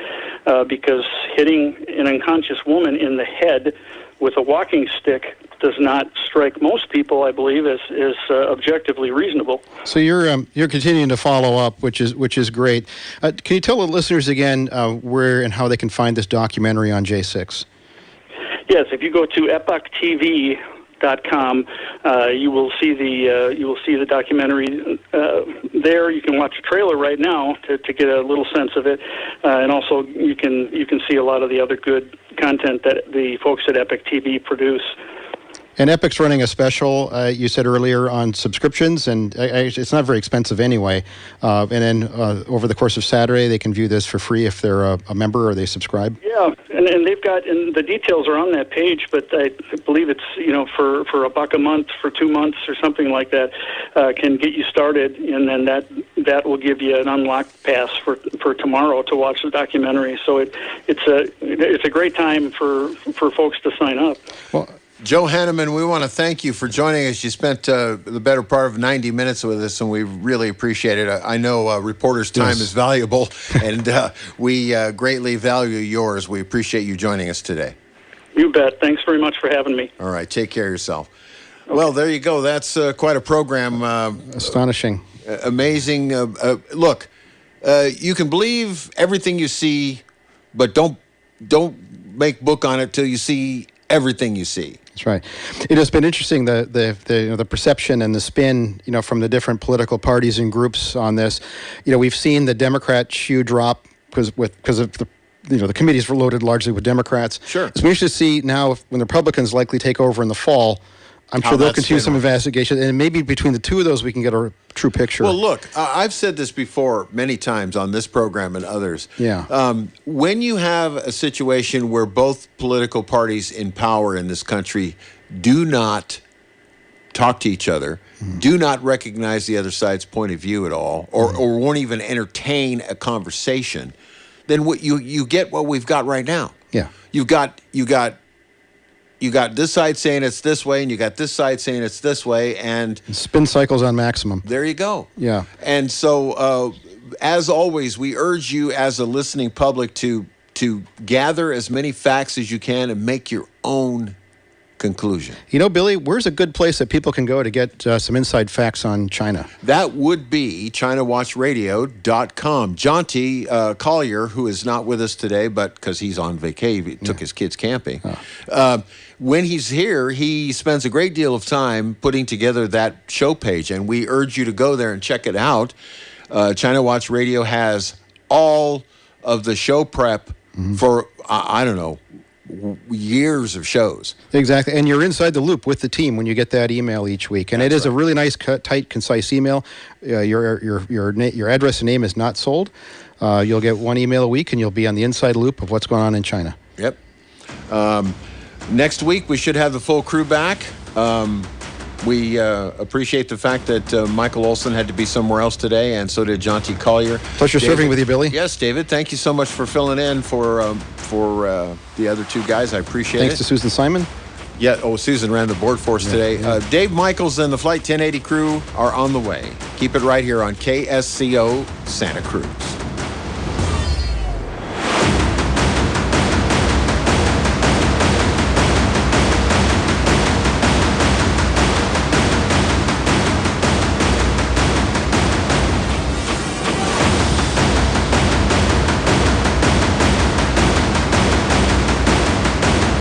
because hitting an unconscious woman in the head with a walking stick does not strike most people, I believe, as objectively reasonable. So you're continuing to follow up, which is great. Can you tell the listeners again where and how they can find this documentary on J6? Yes, if you go to Epoch TV investigative.com. You will see the documentary there. You can watch a trailer right now to get a little sense of it, and also you can see a lot of the other good content that the folks at Epoch TV produce. And Epoch's running a special, you said earlier, on subscriptions, and it's not very expensive anyway. And then over the course of Saturday, they can view this for free if they're a member or they subscribe. Yeah, and they've got, and the details are on that page, but I believe it's, for $1 a month for 2 months or something like that, can get you started, and then that will give you an unlocked pass for tomorrow to watch the documentary. So it's a great time for folks to sign up. Well, Joe Hanneman, we want to thank you for joining us. You spent the better part of 90 minutes with us, and we really appreciate it. I know reporters' time is valuable, and we greatly value yours. We appreciate you joining us today. You bet. Thanks very much for having me. All right. Take care of yourself. Okay. Well, there you go. That's quite a program. Astonishing. Amazing. Look, you can believe everything you see, but don't make book on it till you see everything you see. That's right. It has been interesting the perception and the spin, from the different political parties and groups on this. We've seen the Democrat shoe drop because of the committees were loaded largely with Democrats. Sure. It's interesting to see now when the Republicans likely take over in the fall. I'm sure they'll continue some investigation, and maybe between the two of those, we can get a true picture. Well, look, I've said this before many times on this program and others. Yeah. When you have a situation where both political parties in power in this country do not talk to each other, do not recognize the other side's point of view at all, or won't even entertain a conversation, then what you get what we've got right now. Yeah. You got this side saying it's this way, and you got this side saying it's this way, and spin cycles on maximum. There you go. Yeah. And so, as always, we urge you as a listening public to gather as many facts as you can and make your own conclusion. Billy, where's a good place that people can go to get some inside facts on China? That would be ChinaWatchRadio.com. Jonty Collier, who is not with us today, but because he's on vacation, he took his kids camping. When he's here, he spends a great deal of time putting together that show page, and we urge you to go there and check it out. China Watch Radio has all of the show prep for, I don't know, years of shows. Exactly, and you're inside the loop with the team when you get that email each week, and it is a really nice, tight, concise email. Your address and name is not sold. You'll get one email a week, and you'll be on the inside loop of what's going on in China. Yep. Next week we should have the full crew back. We appreciate the fact that Michael Olson had to be somewhere else today, and so did Jonty Collier. Pleasure serving with you, Billy. Yes, David. Thank you so much for filling in for the other two guys. I appreciate it. Thanks to Susan Simon. Yeah. Oh, Susan ran the board for us today. Yeah. Dave Michaels and the Flight 1080 crew are on the way. Keep it right here on KSCO Santa Cruz.